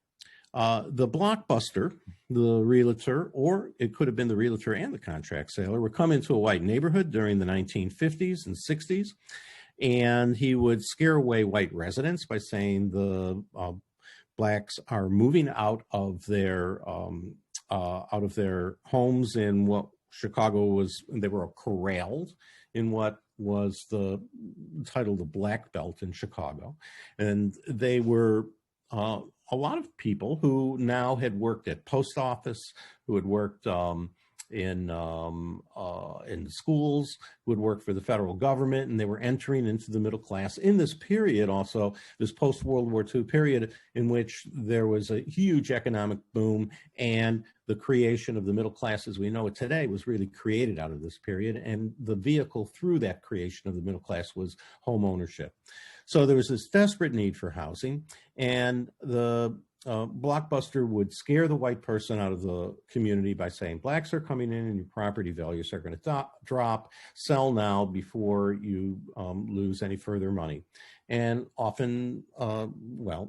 The blockbuster, the realtor, or it could have been the realtor and the contract seller, would come into a white neighborhood during the 1950s and 60s, and he would scare away white residents by saying the blacks are moving out of their homes in what Chicago was. They were corralled in what was the title the Black Belt in Chicago, and they were a lot of people who now had worked at post office, who had worked in schools, who had worked for the federal government, and they were entering into the middle class in this period, also this post-World War II period, in which there was a huge economic boom, and the creation of the middle class as we know it today was really created out of this period, and the vehicle through that creation of the middle class was home ownership. So there was this desperate need for housing, and the blockbuster would scare the white person out of the community by saying, blacks are coming in and your property values are going to drop, sell now before you lose any further money. And often,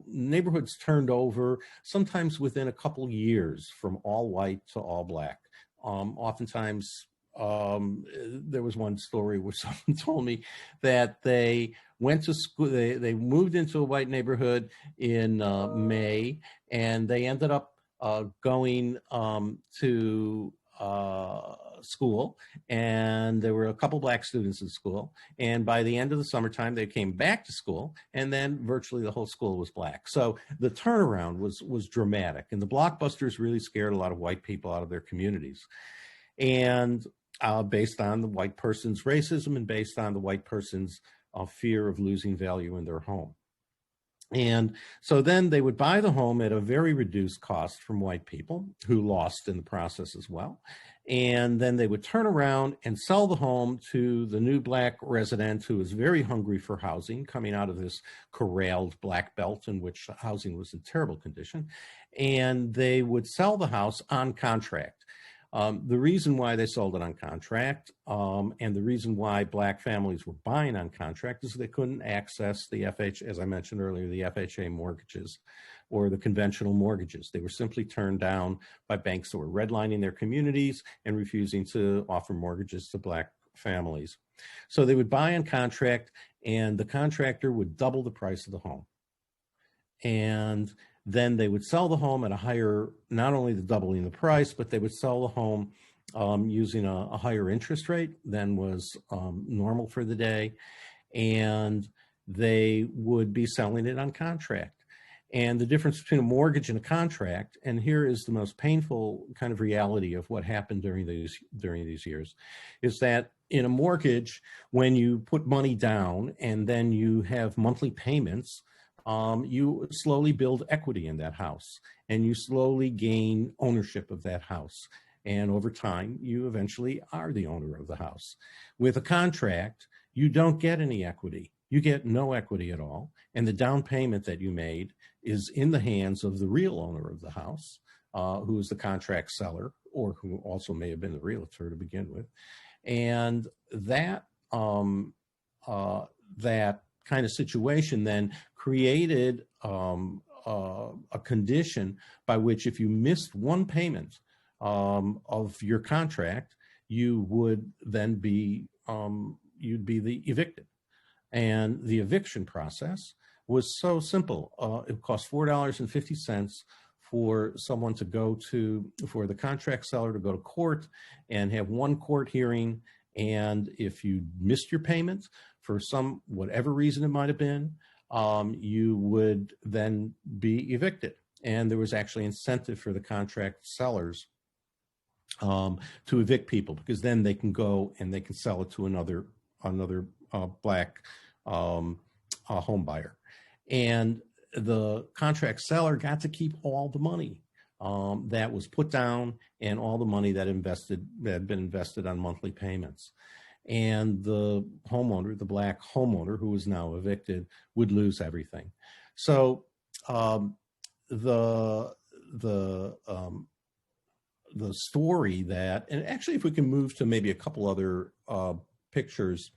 neighborhoods turned over sometimes within a couple years from all white to all black. Oftentimes, there was one story where someone told me that they went to school, they moved into a white neighborhood in May, and they ended up going to school, and there were a couple black students in school, and by the end of the summertime they came back to school, and then virtually the whole school was black. So the turnaround was dramatic, and the blockbusters really scared a lot of white people out of their communities. And based on the white person's racism and based on the white person's fear of losing value in their home. And so then they would buy the home at a very reduced cost from white people who lost in the process as well. And then they would turn around and sell the home to the new black resident who was very hungry for housing, coming out of this corralled black belt in which housing was in terrible condition. And they would sell the house on contract. The reason why they sold it on contract and the reason why black families were buying on contract is they couldn't access the as I mentioned earlier, the FHA mortgages or the conventional mortgages. They were simply turned down by banks that were redlining their communities and refusing to offer mortgages to black families. So they would buy on contract, and the contractor would double the price of the home. And then they would sell the home at a higher, not only the doubling the price, but they would sell the home using a higher interest rate than was normal for the day. And they would be selling it on contract. And the difference between a mortgage and a contract, and here is the most painful kind of reality of what happened during these years, is that in a mortgage, when you put money down and then you have monthly payments, you slowly build equity in that house, and you slowly gain ownership of that house. And over time, you eventually are the owner of the house. With a contract, you don't get any equity. You get no equity at all. And the down payment that you made is in the hands of the real owner of the house, who is the contract seller, or who also may have been the realtor to begin with. And that, that kind of situation then created a condition by which if you missed one payment of your contract, you would then be, you'd be evicted. And the eviction process was so simple. It cost $4.50 for someone to go to, for the contract seller to go to court and have one court hearing. And if you missed your payment for whatever reason it might have been, you would then be evicted. And there was actually incentive for the contract sellers to evict people, because then they can go and they can sell it to another black home buyer. And the contract seller got to keep all the money that was put down and all the money that had been invested on monthly payments. And the homeowner, the black homeowner who was now evicted, would lose everything. So the story that, and actually if we can move to maybe a couple other pictures,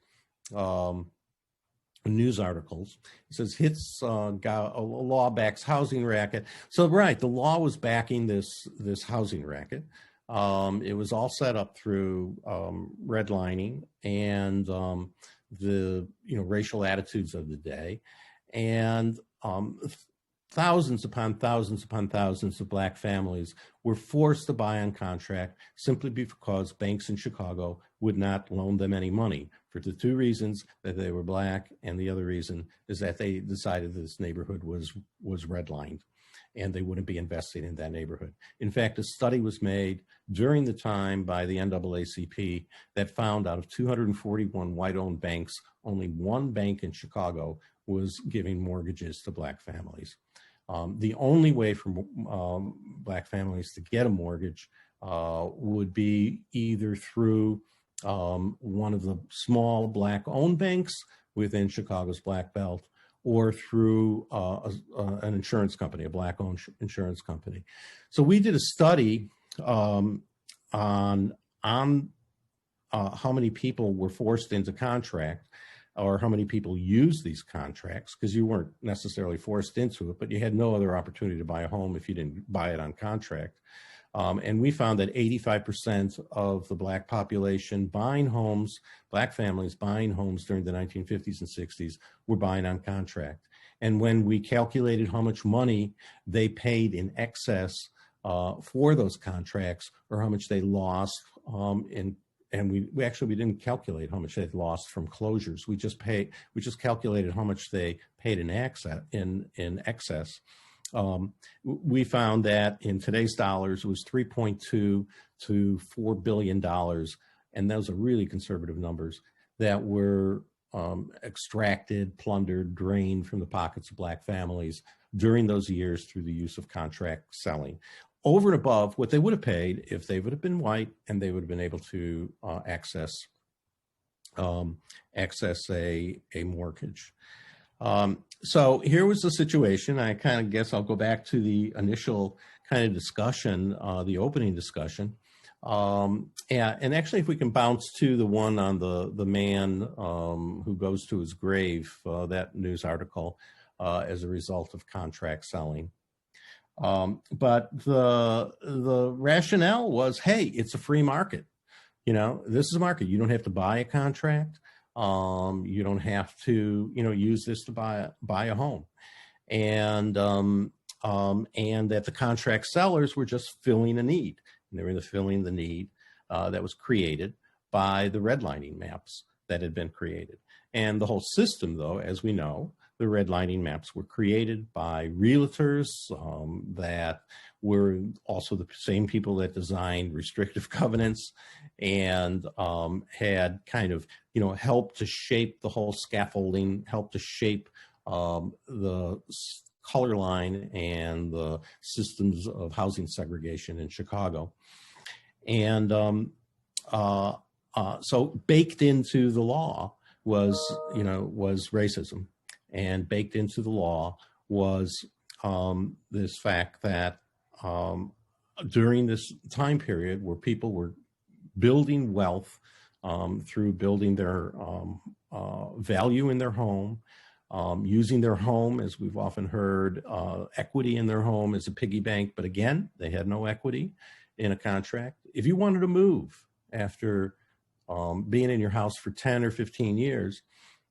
news articles. It says hits law backs housing racket. So right, the law was backing this housing racket. It was all set up through redlining and the racial attitudes of the day, and thousands upon thousands upon thousands of black families were forced to buy on contract simply because banks in Chicago would not loan them any money, for the two reasons that they were black, and the other reason is that they decided this neighborhood was redlined and they wouldn't be investing in that neighborhood. In fact, a study was made during the time by the NAACP that found out of 241 white-owned banks, only one bank in Chicago was giving mortgages to black families. The only way for black families to get a mortgage would be either through one of the small black-owned banks within Chicago's Black Belt, or through an insurance company, a black-owned insurance company. So we did a study on how many people were forced into contract, or how many people use these contracts, because you weren't necessarily forced into it, but you had no other opportunity to buy a home if you didn't buy it on contract. And we found that 85% of the black population buying homes, black families buying homes during the 1950s and 60s, were buying on contract. And when we calculated how much money they paid in excess for those contracts, or how much they lost and we didn't calculate how much they lost from closures. We just calculated how much they paid in excess. We found that in today's dollars, it was $3.2 to $4 billion. And those are really conservative numbers that were extracted, plundered, drained from the pockets of black families during those years through the use of contract selling, over and above what they would have paid if they would have been white and they would have been able to access a mortgage. So here was the situation. I kind of guess I'll go back to the initial kind of discussion, the opening discussion. And actually, if we can bounce to the one on the man who goes to his grave, that news article, as a result of contract selling. But the rationale was, hey, it's a free market. This is a market. You don't have to buy a contract. You don't have to, use this to buy a home, and that the contract sellers were just filling a need, and they were filling the need that was created by the redlining maps that had been created. And the whole system, though, as we know, the redlining maps were created by realtors that were also the same people that designed restrictive covenants, and had kind of, helped to shape the whole scaffolding, helped to shape the color line and the systems of housing segregation in Chicago. And so baked into the law was racism. And baked into the law was this fact that during this time period where people were building wealth through building their value in their home, using their home, as we've often heard, equity in their home as a piggy bank. But again, they had no equity in a contract. If you wanted to move after being in your house for 10 or 15 years,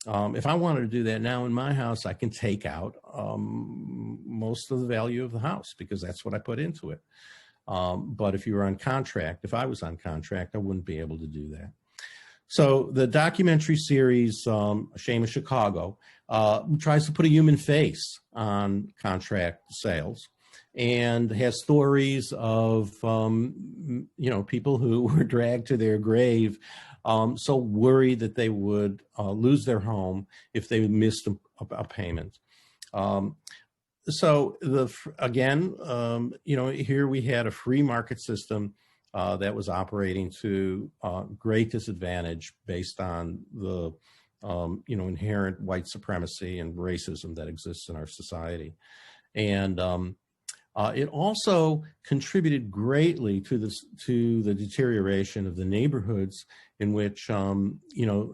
If I wanted to do that now in my house, I can take out most of the value of the house because that's what I put into it. But if you were on contract, if I was on contract, I wouldn't be able to do that. So the documentary series, Shame of Chicago, tries to put a human face on contract sales and has stories of, people who were dragged to their grave, so worried that they would lose their home if they missed a payment. So here we had a free market system that was operating to great disadvantage based on the inherent white supremacy and racism that exists in our society. And it also contributed greatly to the deterioration of the neighborhoods in which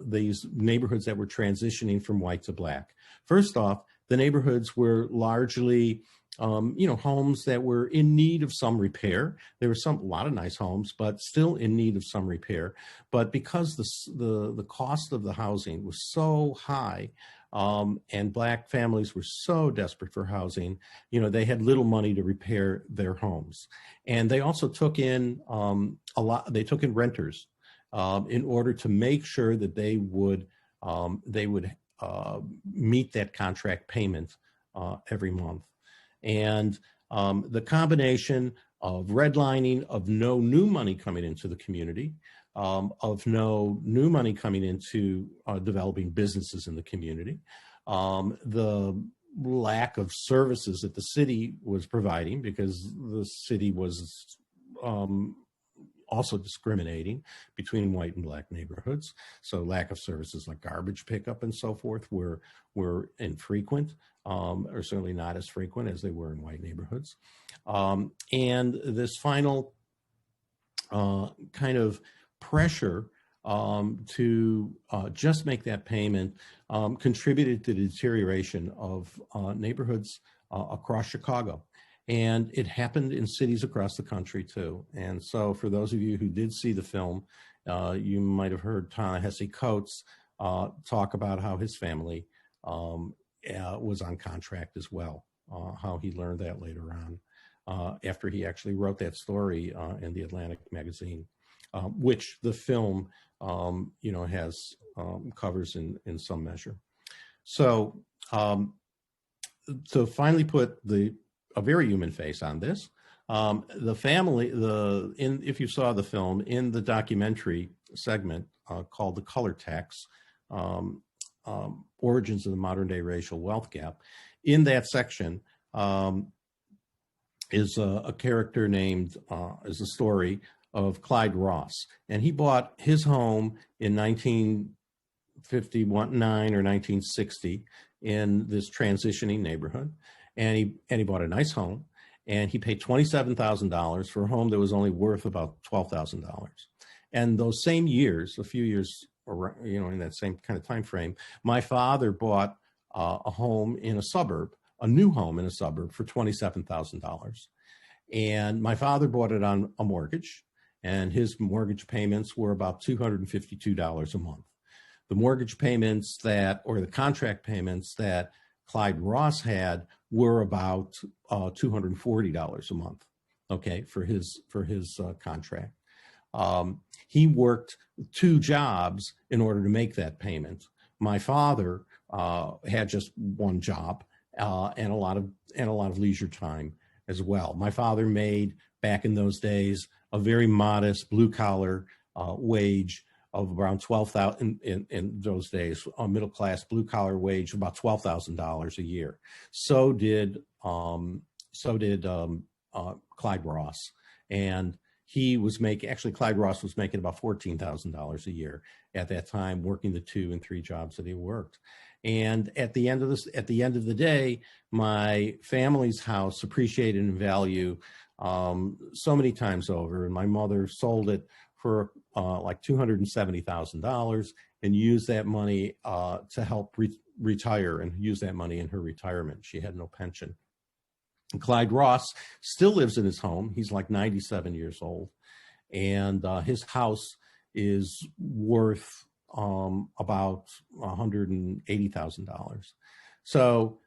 these neighborhoods that were transitioning from white to black. First off, the neighborhoods were largely homes that were in need of some repair. There were a lot of nice homes, but still in need of some repair. But because the cost of the housing was so high, and black families were so desperate for housing, they had little money to repair their homes. And they also took in they took in renters in order to make sure that they would meet that contract payment every month. And the combination of redlining, of no new money coming into the community, of no new money coming into developing businesses in the community, the lack of services that the city was providing because the city was also discriminating between white and black neighborhoods. So lack of services like garbage pickup and so forth were infrequent, or certainly not as frequent as they were in white neighborhoods. And this final kind of pressure to just make that payment contributed to the deterioration of neighborhoods across Chicago. And it happened in cities across the country too. And so for those of you who did see the film, you might have heard Ta-Nehisi Coates talk about how his family was on contract as well, how he learned that later on, after he actually wrote that story in the Atlantic magazine, which the film has covers in some measure. So to finally put a very human face on this, the family, if you saw the film, in the documentary segment called The Color Tax, Origins of the Modern Day Racial Wealth Gap, in that section is a character named, is a story of Clyde Ross. And he bought his home in 1959 or 1960 in this transitioning neighborhood. And he bought a nice home, and he paid $27,000 for a home that was only worth about $12,000. And those same years, a few years, in that same kind of time frame, my father bought a home in a suburb, a new home in a suburb, for $27,000. And my father bought it on a mortgage, and his mortgage payments were about $252 a month. The mortgage payments or the contract payments that Clyde Ross had were about $240 a month, okay, for his contract. He worked 2 jobs in order to make that payment. My father had just 1 job and a lot of leisure time as well. My father made, back in those days, a very modest blue-collar wage of around $12,000 in those days, a middle-class blue-collar wage of about $12,000 a year. So did Clyde Ross, and he was Clyde Ross was making about $14,000 a year at that time, working the 2 and 3 jobs that he worked. And at the end of the day, my family's house appreciated in value so many times over, and my mother sold it for like $270,000 and used that money to help retire and use that money in her retirement. She had no pension. And Clyde Ross still lives in his home. He's like 97 years old. And his house is worth about $180,000. So,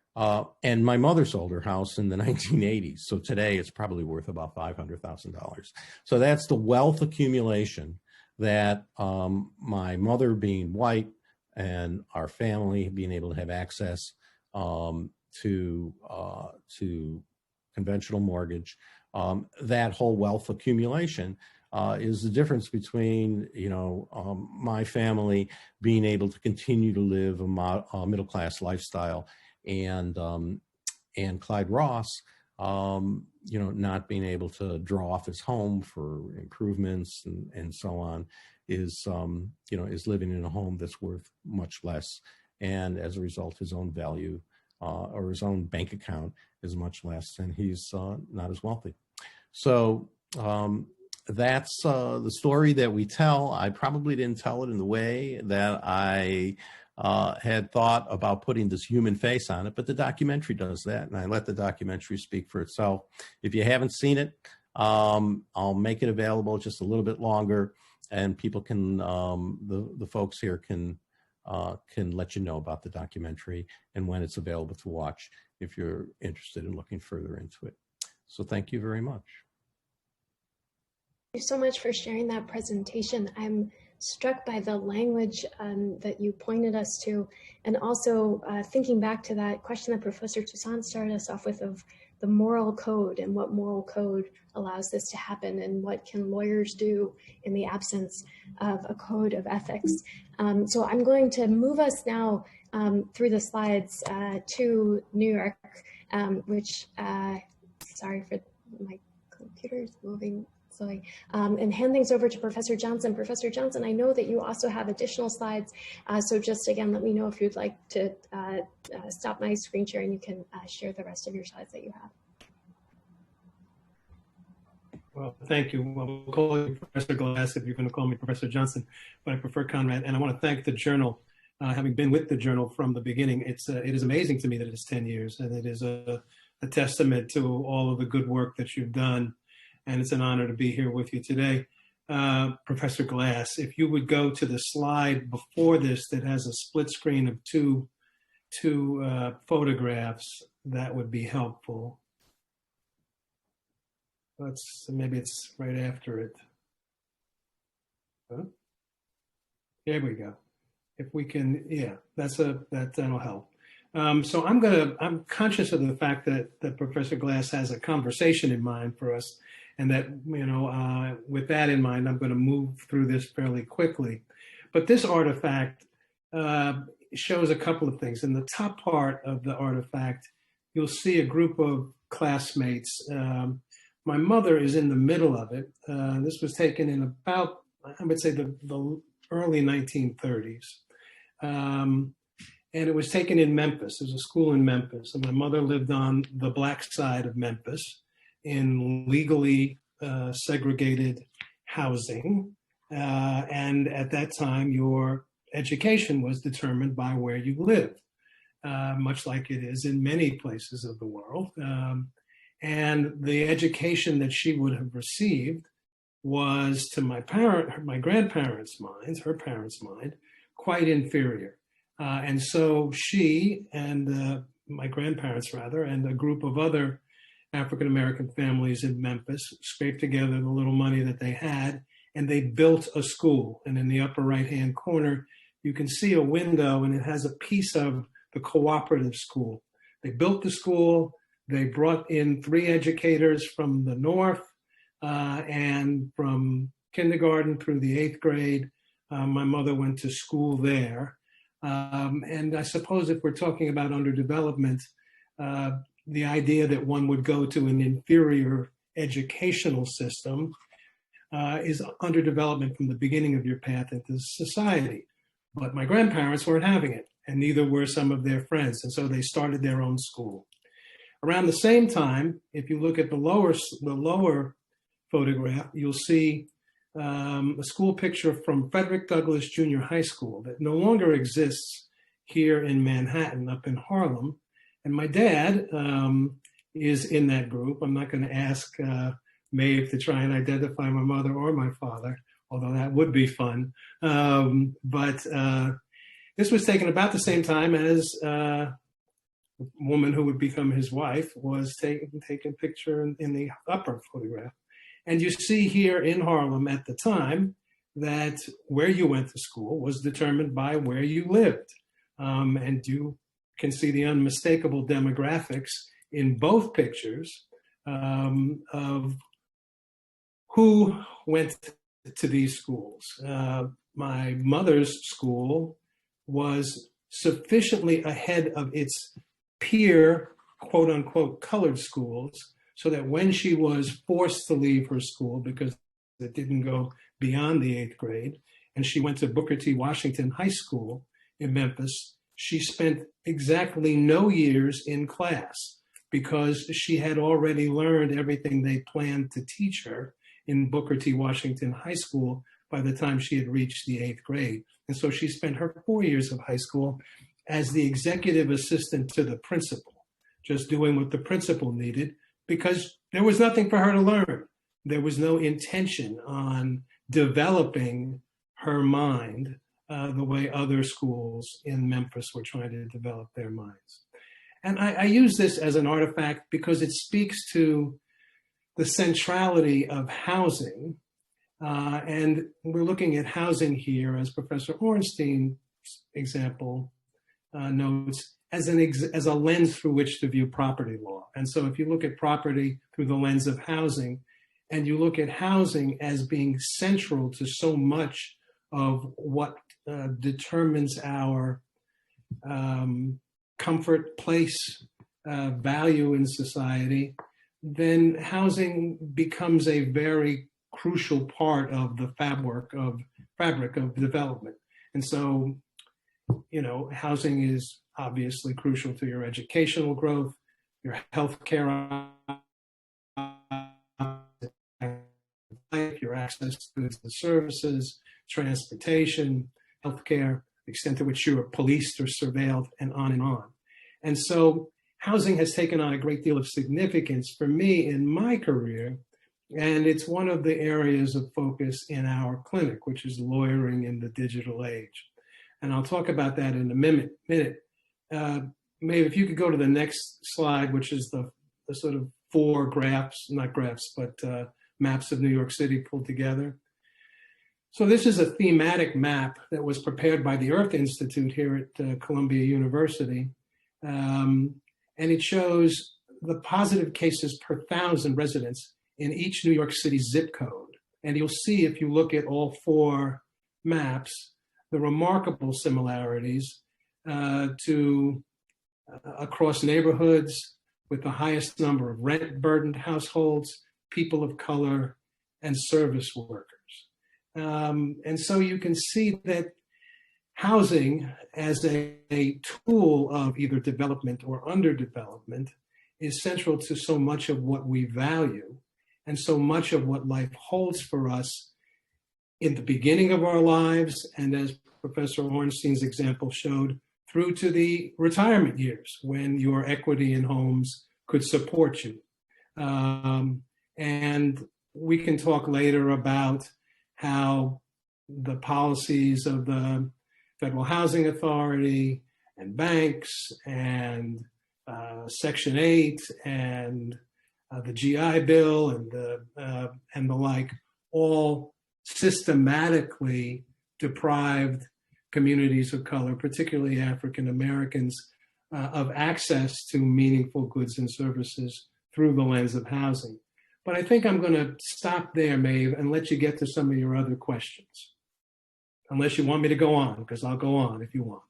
and my mother sold her house in the 1980s. So today it's probably worth about $500,000. So that's the wealth accumulation that my mother being white and our family being able to have access to conventional mortgage. That whole wealth accumulation is the difference between, my family being able to continue to live a middle-class lifestyle and Clyde Ross, not being able to draw off his home for improvements and so on, is living in a home that's worth much less. And as a result, his own value or his own bank account is much less, and he's not as wealthy. So that's the story that we tell. I probably didn't tell it in the way that I had thought about putting this human face on it, but the documentary does that, and I let the documentary speak for itself. If you haven't seen it, I'll make it available just a little bit longer, and people can, the folks here can let you know about the documentary and when it's available to watch if you're interested in looking further into it. So thank you very much. Thank you so much for sharing that presentation. I'm struck by the language that you pointed us to, and also thinking back to that question that Professor Toussaint started us off with of the moral code and what moral code allows this to happen, and what can lawyers do in the absence of a code of ethics. So I'm going to move us now through the slides to New York, which, sorry for my computer's moving slowly, and hand things over to Professor Johnson. Professor Johnson, I know that you also have additional slides, so just again, let me know if you'd like to stop my screen share and you can share the rest of your slides that you have. Well, thank you. Well, we'll call you Professor Glass if you're going to call me Professor Johnson, but I prefer Conrad. And I want to thank the journal. Having been with the journal from the beginning, it is amazing to me that it's 10 years, and it is a testament to all of the good work that you've done. And it's an honor to be here with you today. Professor Glass, if you would go to the slide before this that has a split screen of two photographs, that would be helpful. Maybe it's right after it. Huh? There we go. If we can, yeah, that'll help. So I'm conscious of the fact that Professor Glass has a conversation in mind for us, and that, with that in mind, I'm going to move through this fairly quickly. But this artifact shows a couple of things. In the top part of the artifact, you'll see a group of classmates. My mother is in the middle of it. This was taken in about, I would say, the early 1930s. And it was taken in Memphis. There's a school in Memphis. And my mother lived on the black side of Memphis in legally segregated housing. And at that time, your education was determined by where you lived, much like it is in many places of the world. And the education that she would have received was, to my grandparents' minds, her parents' mind, quite inferior. And so she and my grandparents, rather, and a group of other African-American families in Memphis scraped together the little money that they had, and they built a school. And in the upper right-hand corner, you can see a window, and it has a piece of the cooperative school. They built the school. They brought in 3 educators from the north, and from kindergarten through the 8th grade, my mother went to school there. And I suppose if we're talking about underdevelopment, the idea that one would go to an inferior educational system is underdevelopment from the beginning of your path into society. But my grandparents weren't having it, and neither were some of their friends. And so they started their own school. Around the same time, if you look at the lower photograph, you'll see a school picture from Frederick Douglass Junior High School that no longer exists here in Manhattan, up in Harlem. And my dad is in that group. I'm not going to ask Maeve to try and identify my mother or my father, although that would be fun. But this was taken about the same time as the woman who would become his wife was taking a picture in the upper photograph. And you see here in Harlem at the time that where you went to school was determined by where you lived. And you can see the unmistakable demographics in both pictures of who went to these schools. My mother's school was sufficiently ahead of its peer, quote unquote, colored schools, so that when she was forced to leave her school because it didn't go beyond the 8th grade, and she went to Booker T. Washington High School in Memphis, she spent exactly no years in class because she had already learned everything they planned to teach her in Booker T. Washington High School by the time she had reached the 8th grade. And so she spent her 4 years of high school as the executive assistant to the principal, just doing what the principal needed because there was nothing for her to learn. There was no intention on developing her mind the way other schools in Memphis were trying to develop their minds. And I use this as an artifact because it speaks to the centrality of housing. And we're looking at housing here, as Professor Orenstein's example notes, as a lens through which to view property law. And so if you look at property through the lens of housing, and you look at housing as being central to so much of what determines our comfort, place, value in society, then housing becomes a very crucial part of the fabric of development. And so, you know, housing is obviously crucial to your educational growth, your healthcare, your access to goods and services, transportation, healthcare, the extent to which you are policed or surveilled, and on and on. And so housing has taken on a great deal of significance for me in my career, and it's one of the areas of focus in our clinic, which is lawyering in the digital age. And I'll talk about that in a minute. Maeve, if you could go to the next slide, which is the sort of 4 graphs, not graphs, but maps of New York City pulled together. So this is a thematic map that was prepared by the Earth Institute here at Columbia University. And it shows the positive cases per 1,000 residents in each New York City zip code. And you'll see if you look at all 4 maps, the remarkable similarities across neighborhoods with the highest number of rent-burdened households, people of color, and service workers. And so you can see that housing as a tool of either development or underdevelopment is central to so much of what we value and so much of what life holds for us in the beginning of our lives, and as Professor Orenstein's example showed, through to the retirement years when your equity in homes could support you. And we can talk later about how the policies of the Federal Housing Authority and banks and Section 8 and the GI Bill and the like all systematically deprived communities of color, particularly African Americans, of access to meaningful goods and services through the lens of housing. But I think I'm going to stop there, Maeve, and let you get to some of your other questions. Unless you want me to go on, because I'll go on if you want.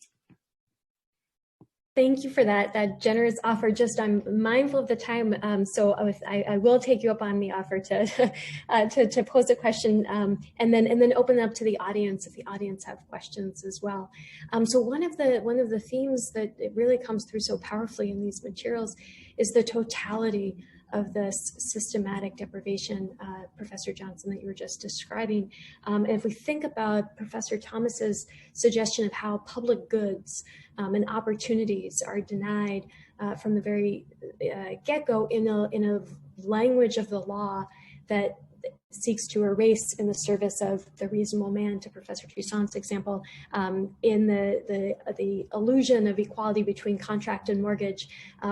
Thank you for that generous offer. Just I'm mindful of the time, so I will take you up on the offer to pose a question, and then open it up to the audience if the audience have questions as well. So one of the themes that it really comes through so powerfully in these materials is the totality of this systematic deprivation, Professor Johnson, that you were just describing. And if we think about Professor Thomas's suggestion of how public goods and opportunities are denied from the very get-go in a language of the law that seeks to erase in the service of the reasonable man, to Professor Toussaint's example, in the illusion of equality between contract and mortgage,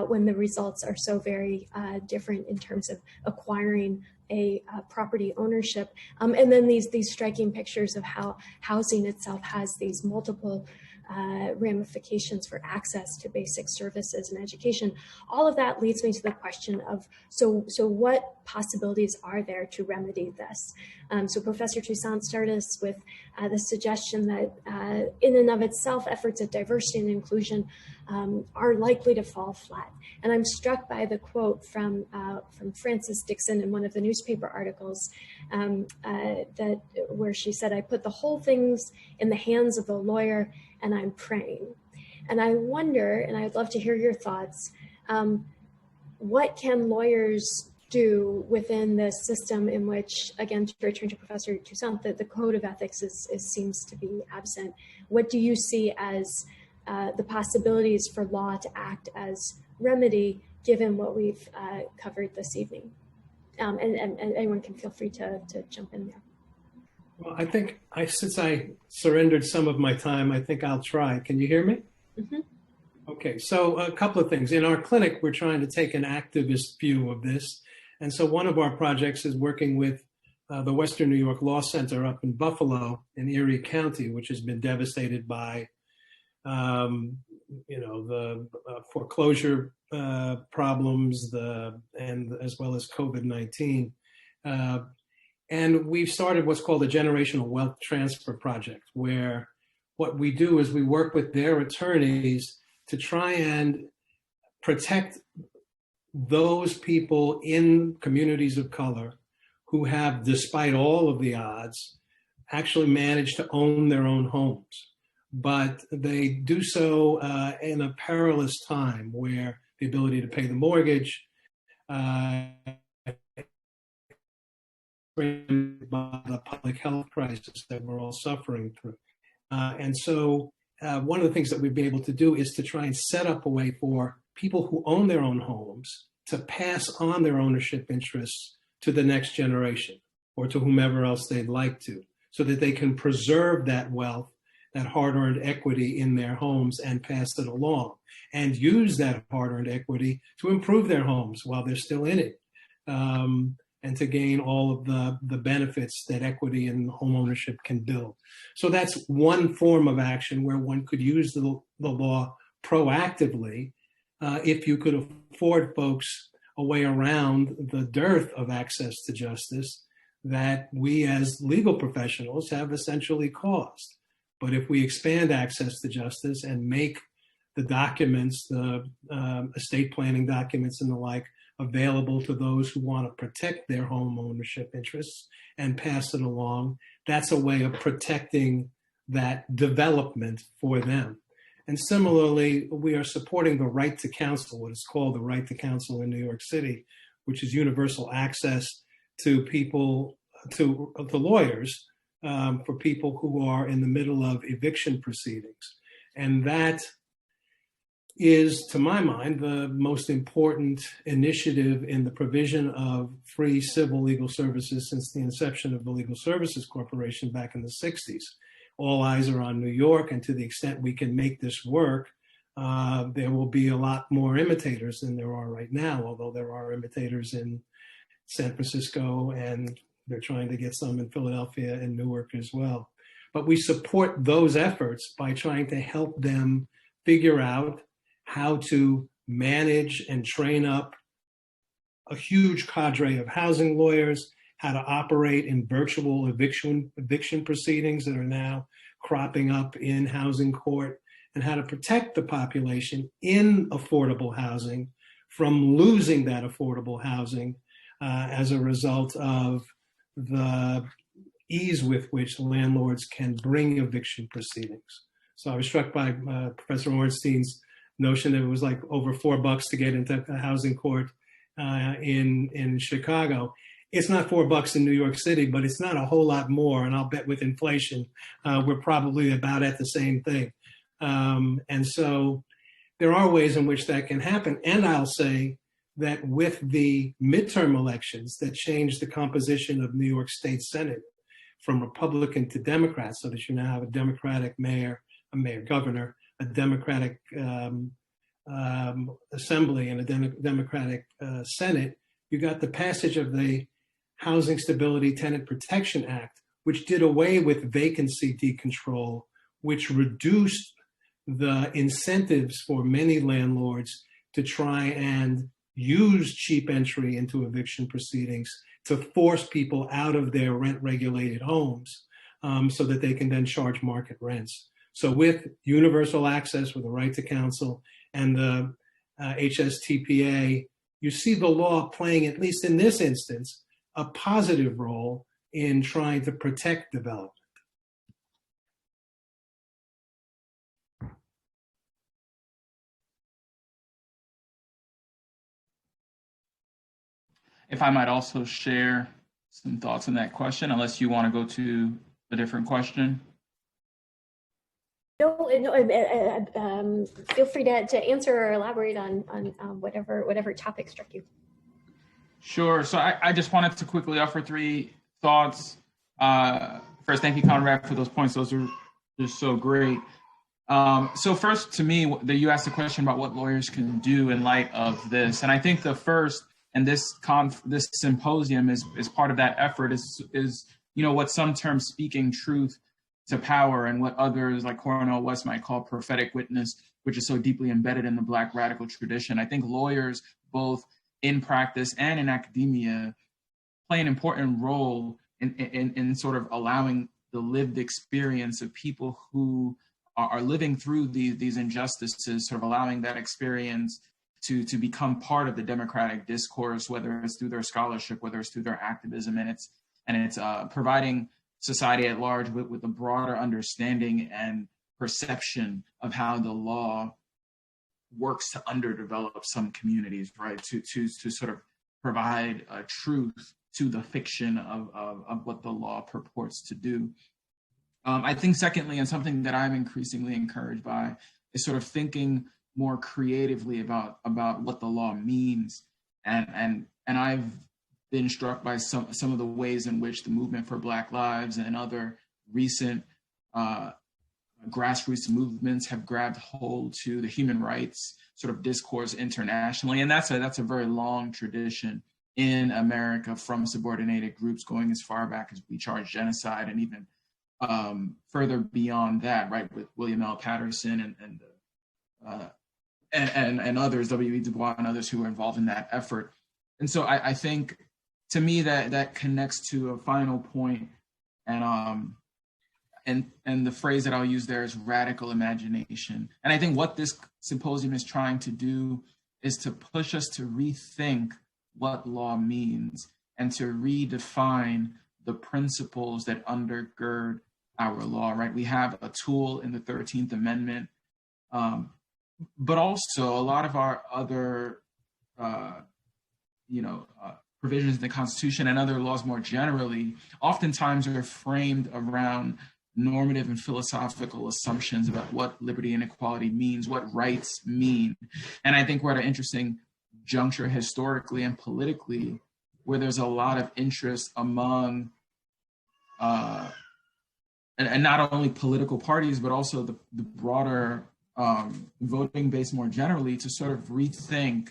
when the results are so very different in terms of acquiring a property ownership. And then these striking pictures of how housing itself has these multiple ramifications for access to basic services and education. All of that leads me to the question of, so what possibilities are there to remedy this? So Professor Toussaint started us with the suggestion that in and of itself, efforts at diversity and inclusion are likely to fall flat. And I'm struck by the quote from Frances Dixon in one of the newspaper articles where she said, "I put the whole things in the hands of the lawyer and I'm praying." And I wonder, and I'd love to hear your thoughts, what can lawyers do within the system in which, again, to return to Professor Toussaint, that the code of ethics seems to be absent? What do you see as the possibilities for law to act as remedy, given what we've covered this evening? And anyone can feel free to jump in there. Well, I think since I surrendered some of my time, I think I'll try. Can you hear me? Mm-hmm. Okay, so a couple of things. In our clinic, we're trying to take an activist view of this. And so one of our projects is working with the Western New York Law Center up in Buffalo in Erie County, which has been devastated by, the foreclosure problems, and as well as COVID-19. And we've started what's called a generational wealth transfer project, where what we do is we work with their attorneys to try and protect those people in communities of color who have, despite all of the odds, actually managed to own their own homes. But they do so in a perilous time where the ability to pay the mortgage, by the public health crisis that we're all suffering through. And so one of the things that we've been able to do is to try and set up a way for people who own their own homes to pass on their ownership interests to the next generation or to whomever else they'd like to, so that they can preserve that wealth, that hard-earned equity in their homes and pass it along, and use that hard-earned equity to improve their homes while they're still in it. And to gain all of the benefits that equity and home ownership can build. So that's one form of action where one could use the law proactively if you could afford folks a way around the dearth of access to justice that we as legal professionals have essentially caused. But if we expand access to justice and make the documents, the estate planning documents and the like, available to those who want to protect their home ownership interests and pass it along, that's a way of protecting that development for them. And similarly, we are supporting the right to counsel, what is called the right to counsel in New York City, which is universal access to people, to lawyers, for people who are in the middle of eviction proceedings. And that is, to my mind, the most important initiative in the provision of free civil legal services since the inception of the Legal Services Corporation back in the 60s. All eyes are on New York, and to the extent we can make this work, there will be a lot more imitators than there are right now, although there are imitators in San Francisco, and they're trying to get some in Philadelphia and Newark as well. But we support those efforts by trying to help them figure out how to manage and train up a huge cadre of housing lawyers, how to operate in virtual eviction proceedings that are now cropping up in housing court, and how to protect the population in affordable housing from losing that affordable housing as a result of the ease with which landlords can bring eviction proceedings. So I was struck by Professor Orenstein's notion that it was like over $4 to get into a housing court in Chicago. It's not $4 in New York City, but it's not a whole lot more. And I'll bet with inflation, we're probably about at the same thing. And so there are ways in which that can happen. And I'll say that with the midterm elections that changed the composition of New York State Senate from Republican to Democrat, so that you now have a Democratic mayor, governor, a Democratic assembly, and a Democratic Senate, you got the passage of the Housing Stability Tenant Protection Act, which did away with vacancy decontrol, which reduced the incentives for many landlords to try and use cheap entry into eviction proceedings to force people out of their rent-regulated homes so that they can then charge market rents. So with universal access, with the right to counsel, and the HSTPA, you see the law playing, at least in this instance, a positive role in trying to protect development. If I might also share some thoughts on that question, unless you want to go to a different question. No, feel free to answer or elaborate on whatever topic struck you. Sure. So I just wanted to quickly offer 3 thoughts. First, thank you, Conrad, for those points. Those are just so great. So first, to me, you asked a question about what lawyers can do in light of this. And I think the first, and this symposium is part of that effort, is what some term speaking truth to power, and what others like Cornel West might call prophetic witness, which is so deeply embedded in the Black radical tradition. I think lawyers, both in practice and in academia, play an important role in sort of allowing the lived experience of people who are living through these injustices, sort of allowing that experience to become part of the democratic discourse, whether it's through their scholarship, whether it's through their activism, and it's providing society at large with a broader understanding and perception of how the law works to underdevelop some communities, right? To sort of provide a truth to the fiction of what the law purports to do. I think secondly, and something that I'm increasingly encouraged by, is sort of thinking more creatively about what the law means. And I've been struck by some of the ways in which the movement for Black Lives and other recent grassroots movements have grabbed hold to the human rights sort of discourse internationally. And that's a very long tradition in America, from subordinated groups going as far back as We Charge Genocide, and even further beyond that, right, with William L. Patterson and others, W.E. Du Bois and others who were involved in that effort. And so I think, to me, that connects to a final point, and the phrase that I'll use there is radical imagination. And I think what this symposium is trying to do is to push us to rethink what law means and to redefine the principles that undergird our law, right? We have a tool in the 13th Amendment, but also a lot of our other, provisions in the Constitution and other laws more generally, oftentimes are framed around normative and philosophical assumptions about what liberty and equality means, what rights mean. And I think we're at an interesting juncture historically and politically, where there's a lot of interest among, and not only political parties, but also the broader voting base more generally, to sort of rethink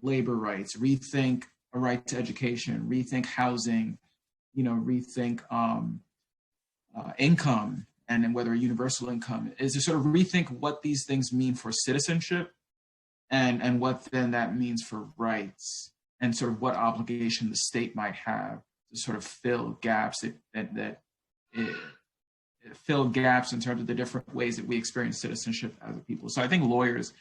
labor rights, rethink a right to education, rethink housing, rethink income, and whether a universal income is, to sort of rethink what these things mean for citizenship, and what then that means for rights, and sort of what obligation the state might have to sort of fill gaps fill gaps in terms of the different ways that we experience citizenship as a people. So I think lawyers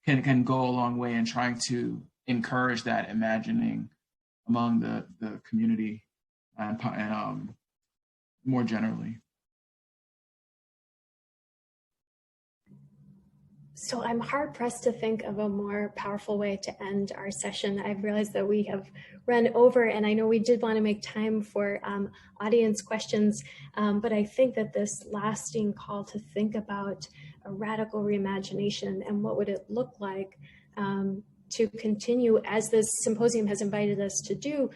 can go a long way in trying to encourage that imagining among the community and more generally. So I'm hard pressed to think of a more powerful way to end our session. I've realized that we have run over, and I know we did want to make time for audience questions, but I think that this lasting call to think about a radical reimagination and what would it look like to continue, as this symposium has invited us to do,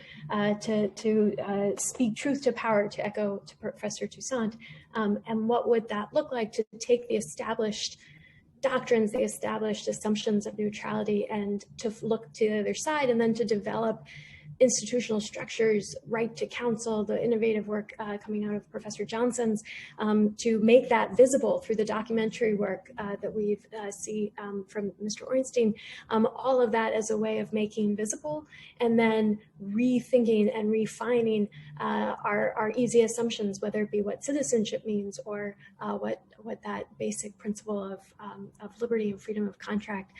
to speak truth to power, to echo to Professor Toussaint. And what would that look like to take the established doctrines, the established assumptions of neutrality, and to look to the other side, and then to develop institutional structures, right to counsel, the innovative work coming out of Professor Johnson's, to make that visible through the documentary work that we see from Mr. Orenstein, all of that as a way of making visible and then rethinking and refining our easy assumptions, whether it be what citizenship means or what that basic principle of liberty and freedom of contract.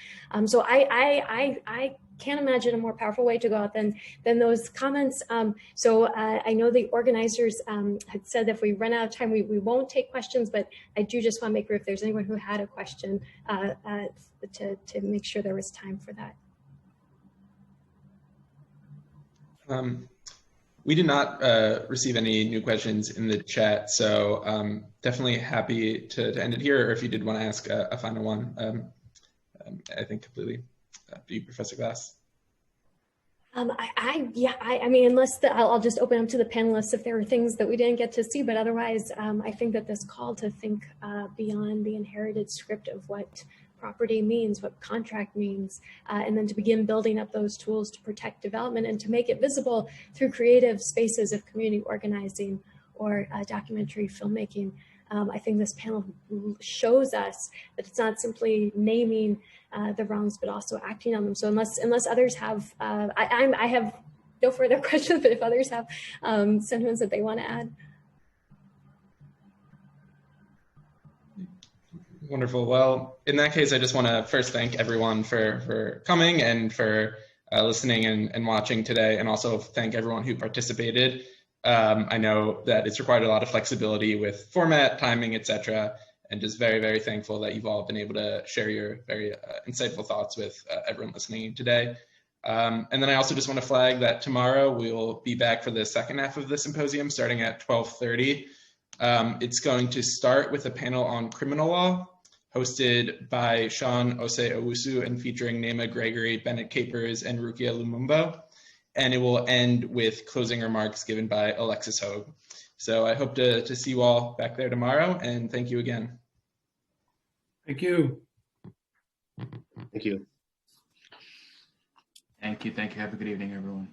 So I can't imagine a more powerful way to go out than those comments. So I know the organizers had said that if we run out of time, we won't take questions, but I do just want to make sure if there's anyone who had a question to make sure there was time for that. We did not receive any new questions in the chat, so definitely happy to end it here, or if you did want to ask a final one, I think completely up to you, Professor Glass. I mean, unless I'll just open up to the panelists if there were things that we didn't get to see, but otherwise, I think that this call to think beyond the inherited script of what property means, what contract means, and then to begin building up those tools to protect development and to make it visible through creative spaces of community organizing or documentary filmmaking. I think this panel shows us that it's not simply naming the wrongs, but also acting on them. So unless others have, I have no further questions, but if others have sentiments that they want to add. Wonderful. Well, in that case, I just want to first thank everyone for coming and for listening and watching today, and also thank everyone who participated. I know that it's required a lot of flexibility with format, timing, etc., and just very, very thankful that you've all been able to share your very insightful thoughts with everyone listening today. And then I also just want to flag that tomorrow we'll be back for the second half of the symposium starting at 12:30. It's going to start with a panel on criminal law hosted by Shaun, Ossei-Owusu, and featuring Naima, Gregory, Bennett Capers, and Rukia Lumumba. And it will end with closing remarks given by Alexis Hoag. So I hope to see you all back there tomorrow, and thank you again. Thank you. Thank you. Thank you. Thank you. Have a good evening, everyone.